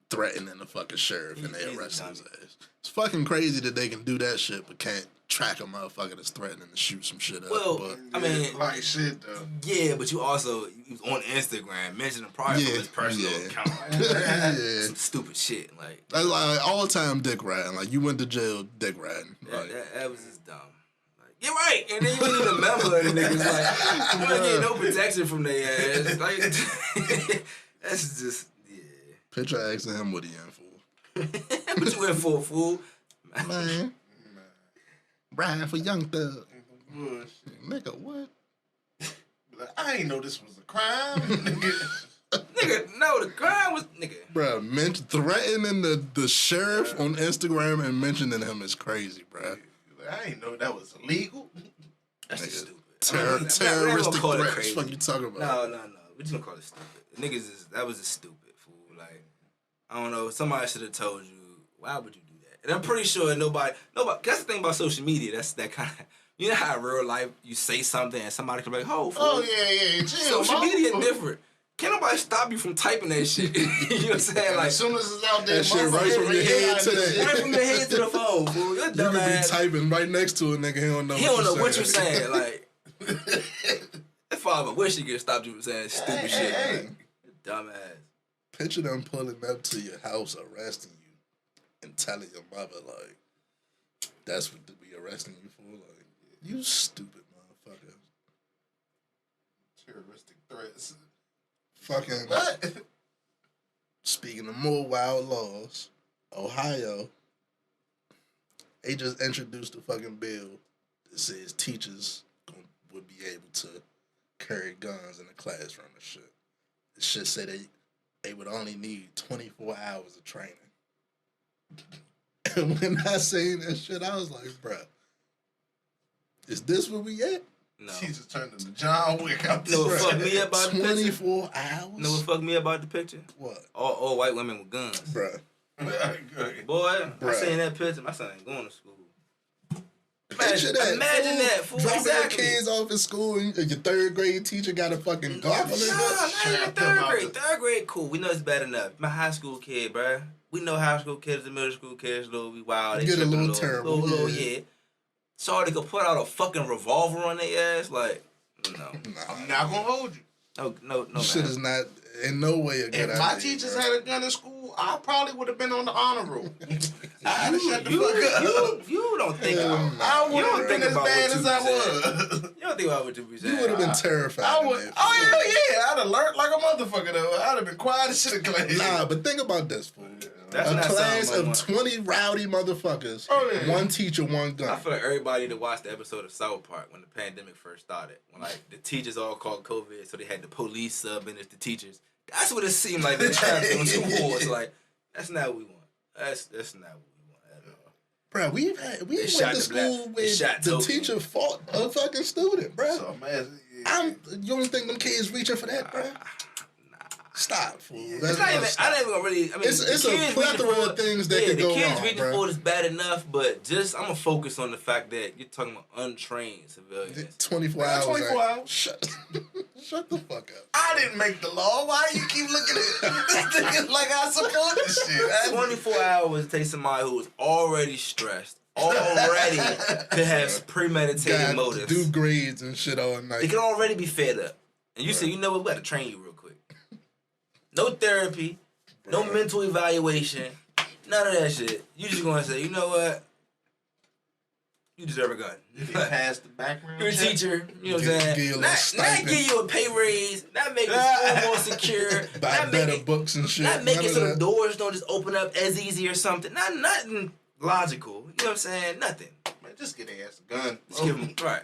threatening the fucking sheriff, and they He's a arrested his dummy. ass. It's fucking crazy that they can do that shit, but can't track a motherfucker that's threatening to shoot some shit up. Well, but I mean, like shit though. yeah, but you also he was on Instagram mentioning probably from Yeah, his personal yeah. account. yeah, Some stupid shit. Like that's like all time dick riding. Like you went to jail, dick riding. Like, that was just dumb. Like, you're right, and then you ain't even a member of the niggas. Like you ain't getting no protection from their ass. Like that's just yeah. picture asking him what he in for. But you in for a fool. Man, riding for Young Thug. Bullshit. Nigga, what? Like, I ain't know this was a crime. Nigga. Nigga, no, the crime was nigga. Bruh, threatening the sheriff on Instagram and mentioning him is crazy, bruh. Like, I ain't know that was illegal. That's just Nigga, stupid. I mean, terroristic we're not gonna call it threats. crazy. Fuck you talking about? No. We're just gonna call it stupid. Niggas that was just stupid, fool. Like, I don't know. Somebody should have told you. Why would you do that? And I'm pretty sure nobody. That's the thing about social media. That's that kind of. You know how in real life you say something and somebody can be like, "Oh, fool." Oh yeah. Chill, Social mama. media is different. Can't nobody stop you from typing that shit. You know what I'm saying? Like, As soon as it's out there, That shit right from your head to the- right from your head to the phone, fool. You're You could be dumbass. typing right next to a nigga. He don't know. He don't know what you're saying. Like, that father wish he could stop you from saying stupid shit. hey. Like, dumbass. Picture them pulling up to your house, arresting you, and telling your mother like, "That's what we arresting you for." Like, you stupid motherfucker. Terroristic threats. Fucking. What? Speaking of more wild laws, Ohio, they just introduced a fucking bill that says teachers would be able to carry guns in the classroom and shit. It should say they would only need 24 hours of training. And when I seen that shit, I was like, bruh, is this where we at? No. She just turned into John Wick out You know what there. fucked me up about the picture? 24 hours? You know what fucked me up about the picture? What? All white women with guns. Bruh. Boy, I Bruh. seen that picture. My son ain't going to school. Picture that. Imagine fool. that, fool. Dropping Exactly. your kids off at school and your third grade teacher got a fucking Glock on his Nah, hip. not even Strapped them third out grade. the- Third grade, cool. We know it's bad enough. My high school kid, bruh. We know high school kids and middle school kids, little be wild. They Get a tripping little terrible, Little, yeah. yeah. Sorry, could put out a fucking revolver on their ass. Like, no. I'm not gonna hold you. No, Shit man. is not in no way a good If my idea, teachers bruh. had a gun in school, I probably would have been on the honor roll. I'd have shut the fuck up. You don't think Hell about no. I You would don't have think been as about bad what as you I said. was. You don't think about what you be saying. You would have been terrified. I in would. that Oh shit. hell yeah! I'd have learned like a motherfucker though. I'd have been quiet as shit in class. Nah, but think about this, fool. That's A not class something I of want. 20 rowdy motherfuckers. Oh, yeah. One teacher, one I gun. feel like everybody that watched the episode of South Park when the pandemic first started, when like the teachers all called COVID, so they had the police sub in as the teachers. That's what it seemed like they're trying to do in school. It's like that's not what we want. That's not what we want at all. Bruh, we They went shot to the black- school they where shot the Token. teacher fought a fucking student, bruh. So imagine. You don't think them kids reaching for that, bruh? Stop, fool. It's not even. I don't even really. I mean, It's the a kids plethora reaching for of things that yeah, could the go kids wrong, reaching bruh. for it is bad enough, but just I'm gonna focus on the fact that you're talking about untrained civilians. 24 Yeah, hours. 24 like, hours. Shut the fuck up. I didn't make the law. Why you keep looking at this nigga like I support this shit? 24 hours to take somebody who is already stressed, already could have premeditated Got motives. do grades and shit all night. They can already be fed up. And you say, you know what, we gotta train you real quick. No therapy, no mental evaluation, none of that shit. You just gonna say, you know what? You deserve a gun. Did he pass the background You're a check? teacher, you know what I'm Give you a saying? little Not stipend. give you a pay raise, not make the school more secure, Buy not better make it, books and shit. not make None it of so the that. doors don't just open up as easy or something. Nothing logical. You know what I'm saying? Nothing. Man, just get their ass a gun. Just give them, right.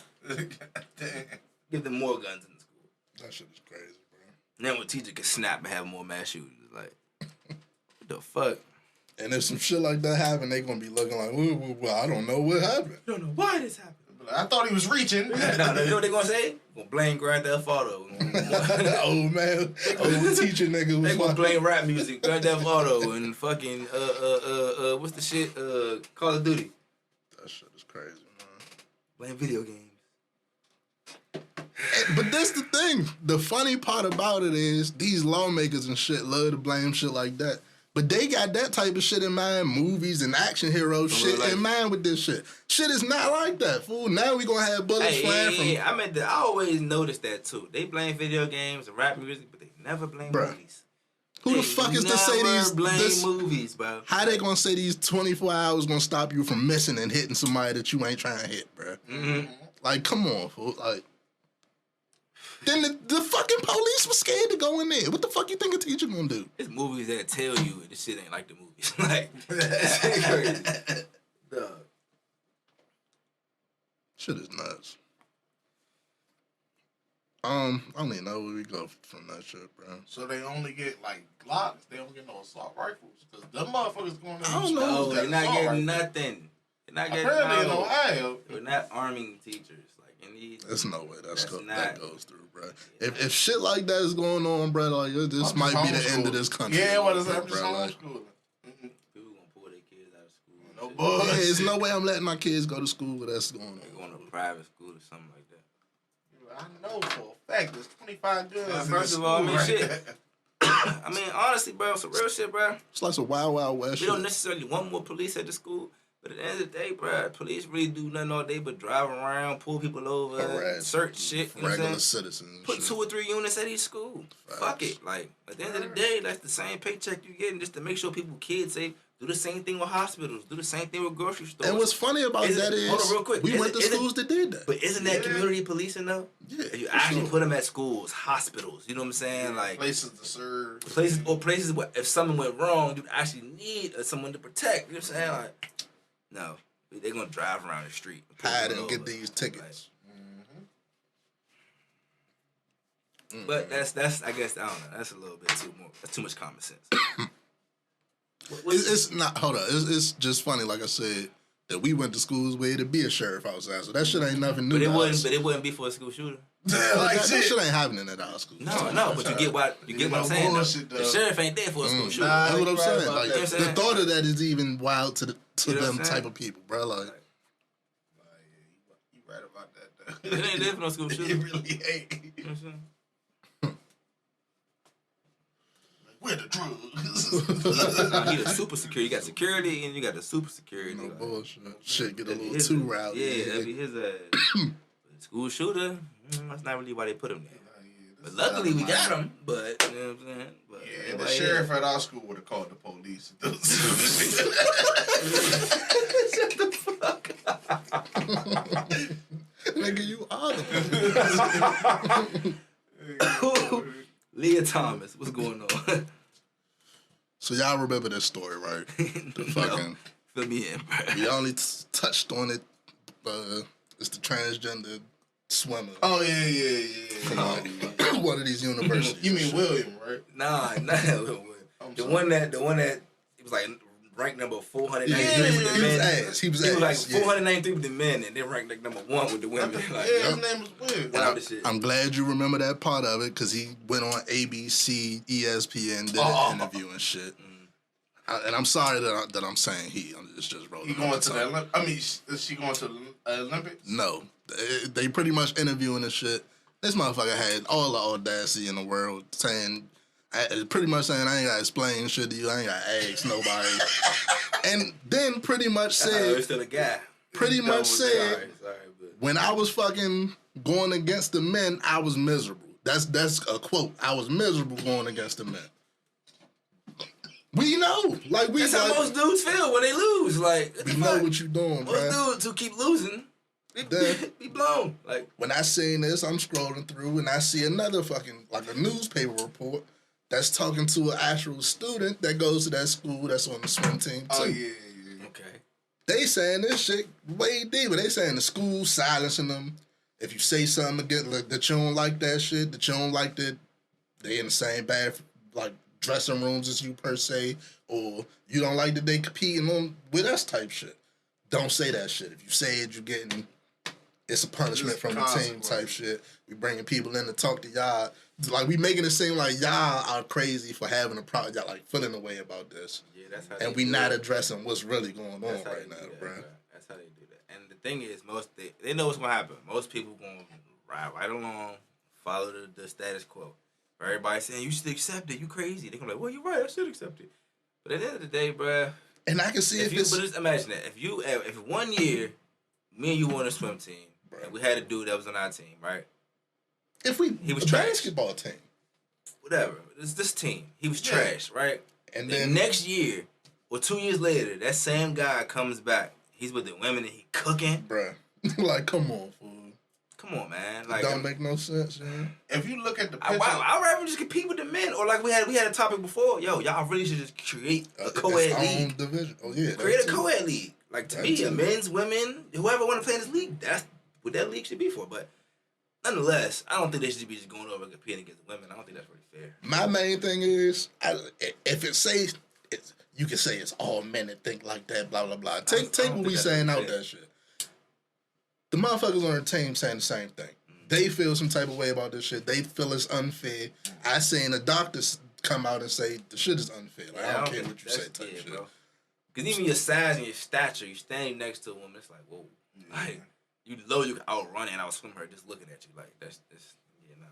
Damn. Give them more guns in the school. That shit is crazy, bro. And then when teacher can snap and have more mass shootings, like, what the fuck? And if some shit like that happen, they gonna be looking like, well, I don't know what happened. I don't know why this happened. I thought he was reaching. No, you know what they gonna say? Gonna blame Grand Theft Auto. Old man, old teacher nigga was They gonna fucking. blame rap music, Grand Theft Auto, and fucking what's the shit? Call of Duty. That shit is crazy, man. Blame video games. But that's the thing. The funny part about it is these lawmakers and shit love to blame shit like that. But they got that type of shit in mind, movies and action heroes shit like- in mind with this shit. Shit is not like that, fool. Now we gonna have bullets flying from. I mean, I always noticed that too. They blame video games and rap music, but they never blame Bruh. movies. Who the They fuck is to say never these? blame This, movies, bro? how they gonna say these 24 hours gonna stop you from missing and hitting somebody that you ain't trying to hit, bro? Mm-hmm. Like, come on, fool. Like, then the fucking police was scared to go in there. What the fuck you think a teacher gonna do? It's movies that tell you this shit ain't like the movies. Like, this shit crazy. Dog. Shit is nuts. I don't even know where we go from that shit, bro. So they only get like Glocks. They don't get no assault rifles because them motherfuckers going in. I don't know. No, that they're not assault getting rifle. nothing. They're not getting Apparently in no. Ohio. We're not arming teachers. Like, in these. There's no way That's that not- goes through, bro. If shit like that is going on, bro, like this I'm might just be the end of homeschooling. this country. Yeah, what is that? I'm bro, just like, homeschooling. People gonna pull their kids out of school. and No shit. bull- yeah, there's no way I'm letting my kids go to school with that's going They're on. going to private school or something like that. I know for a fact there's 25 guns. Yeah, in first the of all, I school mean, right shit. there. I mean, honestly, bro, some real shit, bro. It's like some wild, wild west We shit. don't necessarily want more police at the school, but at the end of the day, bro, police really do nothing all day but drive around, pull people over, Harass search shit. You know what I'm regular saying? citizens. and Put shit. 2 or 3 units at each school. Facts. Fuck it. Like, at the end of the day, that's the same paycheck you getting just to make sure people, kids safe. Do the same thing with hospitals. Do the same thing with grocery stores. And what's funny about Is it- that is, hold on real quick. we Is went it- to is it- schools that did that. But isn't that Yeah. community policing though? Yeah, If you for actually sure. put them at schools, hospitals, you know what I'm saying? Like Places to serve. places where if something went wrong, you actually need someone to protect. You know what I'm saying? Like, no, they're gonna drive around the street, pull Hide people and get over. these tickets. But that's I guess I don't know. That's a little bit that's too much common sense. It's not. Hold on. It's just funny. Like I said, that we went to schools where to be a sheriff outside. So that shit ain't nothing new. But it to wouldn't. us. But it wouldn't be for a school shooter. Like that shit ain't happening at our school. No. But you get what I'm saying. Bullshit, The sheriff ain't there for a school shooter. Nah, That's what I'm you right saying. about Like that. the thought of that is even wild to You know them what I'm type saying? of people, bro. Like, You right about that, though. It ain't there for no school It shooter. really ain't. You know what I'm saying? Where the drugs? Nah, he the super security. You got security and you got the super security. no Like, bullshit. Shit get a that'd be little his too ass. rowdy. Yeah, that'd be his ass. But school shooter, that's not really why they put him there. But luckily we got him. But you know what I'm saying. But Yeah, the everybody sheriff else- at our school would have called the police. Shut the fuck up. Nigga, you are the police. Leah Thomas, what's going on? So y'all remember this story, right? The fucking Fill me in, bro. we only touched on it. It's the transgender swimmer. Oh yeah. From one of these universities. You mean William, right? Nah. I'm The sorry. one that it was like ranked number 493 Yeah, with the he was men. ass. He was He was like ass. Yeah. 493 with the men, and then ranked like number 1 with the women. Like, Yeah, his name was William. Wow. the shit. I'm glad you remember that part of it because he went on ABC, ESPN, did Oh. an interview and shit. And I'm sorry that I'm saying it's just rolling. He off going to tongue. the I mean, is she going to the Olympics? No, they pretty much interviewing this shit. This motherfucker had all the audacity in the world saying, pretty much saying, I ain't gotta explain shit to you. I ain't gotta ask nobody. And then pretty much He's said, still a guy. pretty much said, Sorry, but when I was fucking going against the men, I was miserable. That's a quote. I was miserable going against the men. We know, like we that's how like, most dudes feel when they lose. Like, what we the know fuck? what you doing, Most bro. dudes who keep losing, Damn. be blown. Like, When I seen this, I'm scrolling through and I see another fucking, like a newspaper report that's talking to an actual student that goes to that school that's on the swim team too. Oh yeah. okay. They saying this shit way deeper. They saying the school silencing them. If you say something again like, that you don't like that shit, that you don't like that they in the same bath like dressing rooms as you per se, or you don't like that they competing on with us type shit. Don't say that shit. If you say it, it's a punishment It's from the team type shit. We bringing people in to talk to y'all. Like we making it seem like y'all are crazy for having a problem. Y'all like feeling away about this. Yeah, that's how And they we do not it. addressing what's really going on That's how right they now, do that, bro. That's how they do that. And the thing is, they know what's gonna happen. Most people gonna ride right along, follow the status quo. Everybody saying you should accept it. You crazy? They gonna be like, well, you're right. I should accept it. But at the end of the day, bruh, And I can see if if you it's but just imagine that if 1 year, me and you won a swim team, and we had a dude that was on our team, right? if we He was a trash. basketball team, Whatever. It's this team. He was Yeah. trash, right? and Then then next year or 2 years later, that same guy comes back. He's with the women and he cooking. bruh, like come on, fool. Come on, man. Like, Don't make no sense, man. If you look at the I'd picture, rather just compete with the men. Or like we had a topic before. Yo, y'all really should just create a Its co-ed own league. division. Oh yeah, Create a that too. co-ed league. Like to That me, too. a men's, women, whoever want to play in this league, that's what that league should be for. But nonetheless, I don't think they should be just going over and competing against women. I don't think that's really fair. My main thing is, if it says, you can say it's all men that think like that, blah blah blah. I Take don't what think we that's saying out fair. that shit. The motherfuckers on the team saying the same thing. They feel some type of way about this shit. They feel it's unfair. I seen the doctors come out and say the shit is unfair. Like, I don't care think what you say that's- type yeah, shit. bro. Because even your size and your stature, you standing next to a woman, it's like, whoa. Like, you know you can outrun it and outswim her just looking at you. Like, that's you know.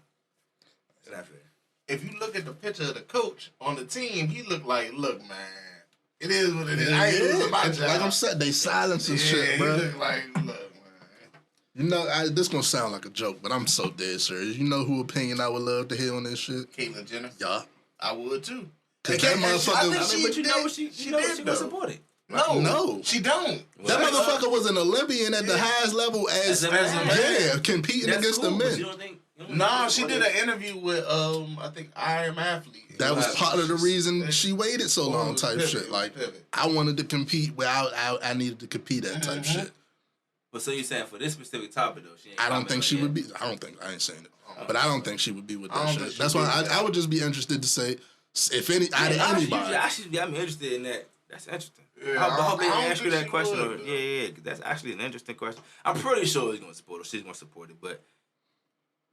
It's not fair. if you look at the picture of the coach on the team, he looked like, look, man, it is what it is. Yeah, I ain't losing my it's job. like I'm saying, they silence and yeah, shit, he bro. look like, look, man. You know, this gonna sound like a joke, but I'm so dead serious. You know who opinion I would love to hear on this shit? Caitlyn Jenner, Yeah. I would too. Cause that motherfucker, I mean, but you know what she did, was though. supported. No. she don't. that motherfucker was an Olympian at the highest level as As a man. yeah, competing That's against cool, the but men. you don't think? You don't Nah, think she about did it? an interview with I think I Am Athlete. That was part of the reason she she waited so long, was type pivot, shit. Like, pivot. I wanted to compete where I needed to compete at type shit. But so you're saying for this specific topic though, she ain't I don't comment think on she it would yet. be. I ain't saying it, but I don't think she would be with I that don't shit. think she That's would why be. I would just be interested to say if any out of Yeah, anybody. I'm interested in that That's interesting. Yeah, I hope they I don't ask you think that she question. would, though. Yeah. That's actually an interesting question. I'm pretty sure he's gonna support it. She's gonna support it, but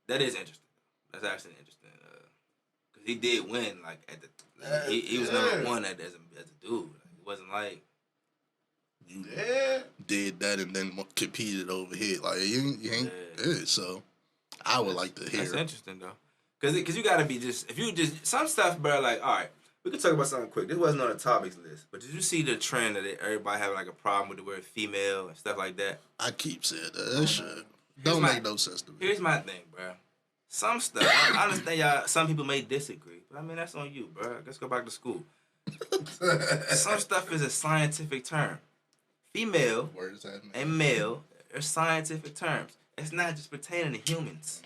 that is interesting. That's actually interesting. Cause he did win. Like at the, he was number one as a dude. Like, it wasn't like You Yeah. did that and then competed over here. Like you ain't good. So I would like to hear. That's interesting though. Cause you gotta be if you just some stuff, bro. Like all right, we could talk about something quick. This wasn't on the topics list, but did you see the trend that everybody having like a problem with the word female and stuff like that? I keep saying that shit don't make no sense to me. Here's my thing, bro. Some stuff, I understand y'all. Some people may disagree, but I mean that's on you, bro. Let's go back to school. Some stuff is a scientific term. Female Words that mean. and male are scientific terms. It's not just pertaining to humans.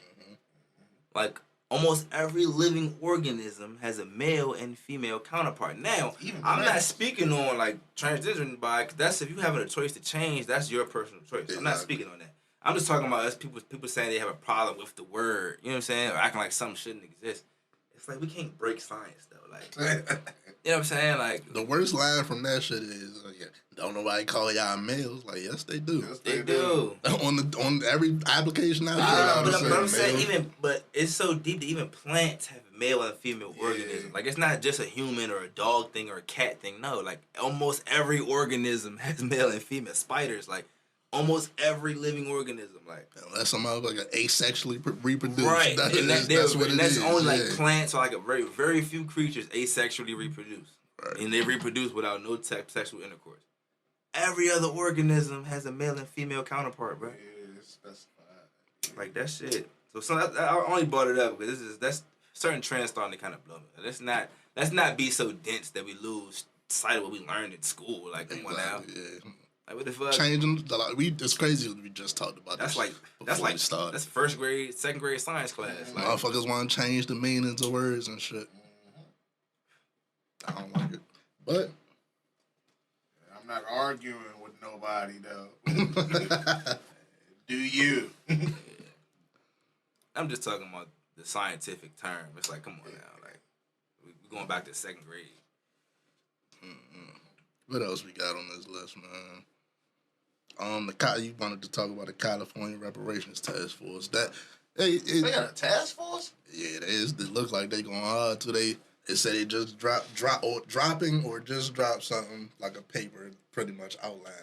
Like almost every living organism has a male and female counterpart. Now, Even I'm not plants. speaking on like transgender by that's if you having a choice to change, that's your personal choice. I'm not Exactly. speaking on that. I'm just talking about us people saying they have a problem with the word, you know what I'm saying? Or acting like something shouldn't exist. It's like we can't break science though. Like you know what I'm saying? Like The worst line from that shit is, "Don't nobody call y'all males." Like, yes, they do. Yes, they do. On every application I I fill out, But it I'm say saying male. but it's so deep that even plants have a male and female organism. Like it's not just a human or a dog thing or a cat thing. No, like almost every organism has male and female. Spiders, like almost every living organism, like Unless some motherfucker asexually reproduce. right. And That's what it that's is. only like yeah. plants or like a very few creatures asexually reproduce, Right. and they reproduce without no sexual intercourse. Every other organism has a male and female counterpart, bro. Yeah, it's specified. Like that shit. So I only brought it up because that's certain trends starting to kind of blow me. Let's not be so dense that we lose sight of what we learned in school. Like come on now. Exactly, yeah. Like what the fuck? Changing, like, it's crazy we just talked about That's this like before we started. that's first grade, second grade science class. Like, Motherfuckers want to change the meanings of words and shit. I don't like it. But I'm not arguing with nobody though. Do you? I'm just talking about the scientific term. It's like come on now. Like we're going back to second grade. what else we got on this list, man? You wanted to talk about the California Reparations Task Force. They got a task force? Yeah, they look like they going hard too. They said they just dropping or just dropped something like a paper, pretty much outlining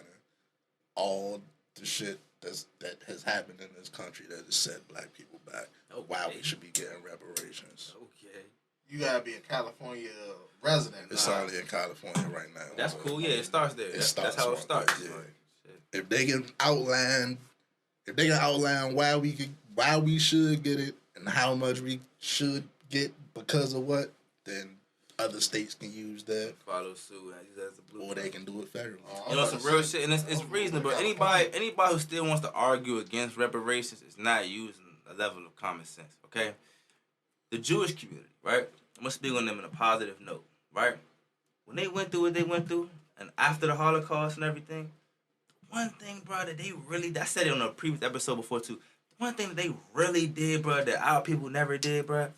all the shit that has happened in this country that has set black people back. Okay. Why we should be getting reparations. Okay. You gotta be a California resident. It's only in California right now. That's cool. Yeah, it starts there. That's how it right starts. there, yeah. Shit. If they can outline why we should get it and how much we should get because of what, then other states can use that, Follow suit and use that as a or blueprint. they can do it federally. You know, some real shit, and it's reasonable. Anybody who still wants to argue against reparations is not using a level of common sense. Okay, the Jewish community, right? I'm gonna speak on them in a positive note, right? When they went through what they went through, and after the Holocaust and everything, one thing, bro, that they really, I said it on a previous episode before too. One thing that they really did, bro, that our people never did, bro.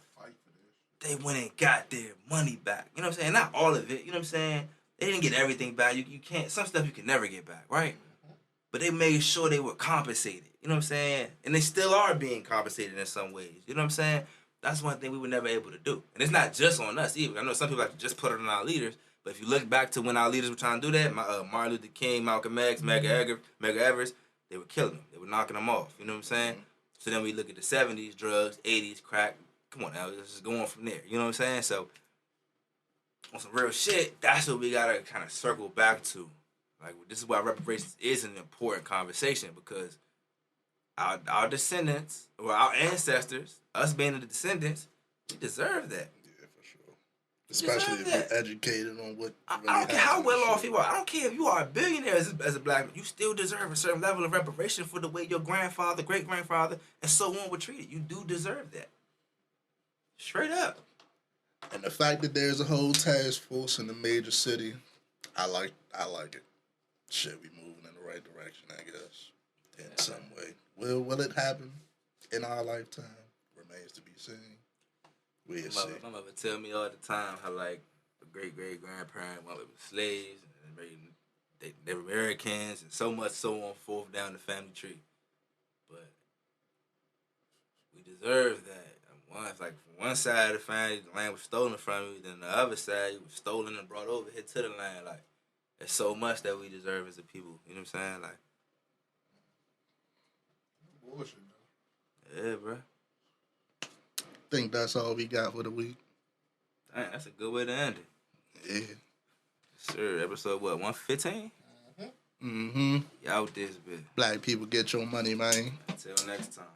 They went and got their money back. You know what I'm saying? Not all of it. You know what I'm saying? They didn't get everything back. You can't. Some stuff you can never get back, right? But they made sure they were compensated. You know what I'm saying? And they still are being compensated in some ways. You know what I'm saying? That's one thing we were never able to do. And it's not just on us either. I know some people like to just put it on our leaders. But if you look back to when our leaders were trying to do that, Martin Luther King, Malcolm X, Medgar Evers, they were killing them. They were knocking them off. You know what I'm saying? So then we look at the 70s, drugs, 80s, crack. Come on now, let's just go on from there. You know what I'm saying? So, on some real shit, that's what we gotta kind of circle back to. Like, this is why reparations is an important conversation because our descendants, or our ancestors, us being the descendants, we deserve that. Yeah, for sure. Especially if you're educated on what. I really don't care how happened well and off shit. you are. I don't care if you are a billionaire as a black man. You still deserve a certain level of reparation for the way your grandfather, great-grandfather, and so on were treated. You do deserve that. Straight up. And the fact that there's a whole task force in the major city, I like it. Shit, we moving in the right direction, I guess, in some way. Will it happen in our lifetime? Remains to be seen. We'll see. My mother tell me all the time how like a great grandparent was slaves, and they're Americans and so much so on forth down the family tree. But we deserve that. It's like from one side of the family, the land was stolen from you. Then the other side, it was stolen and brought over here to the land. Like, there's so much that we deserve as a people. You know what I'm saying? Like, Bullshit, though. yeah, bro. Think that's all we got for the week. Dang, that's a good way to end it. Yeah. Sure. Episode what? 115. Mm-hmm. Y'all with this bit. Black people get your money, man. Until next time.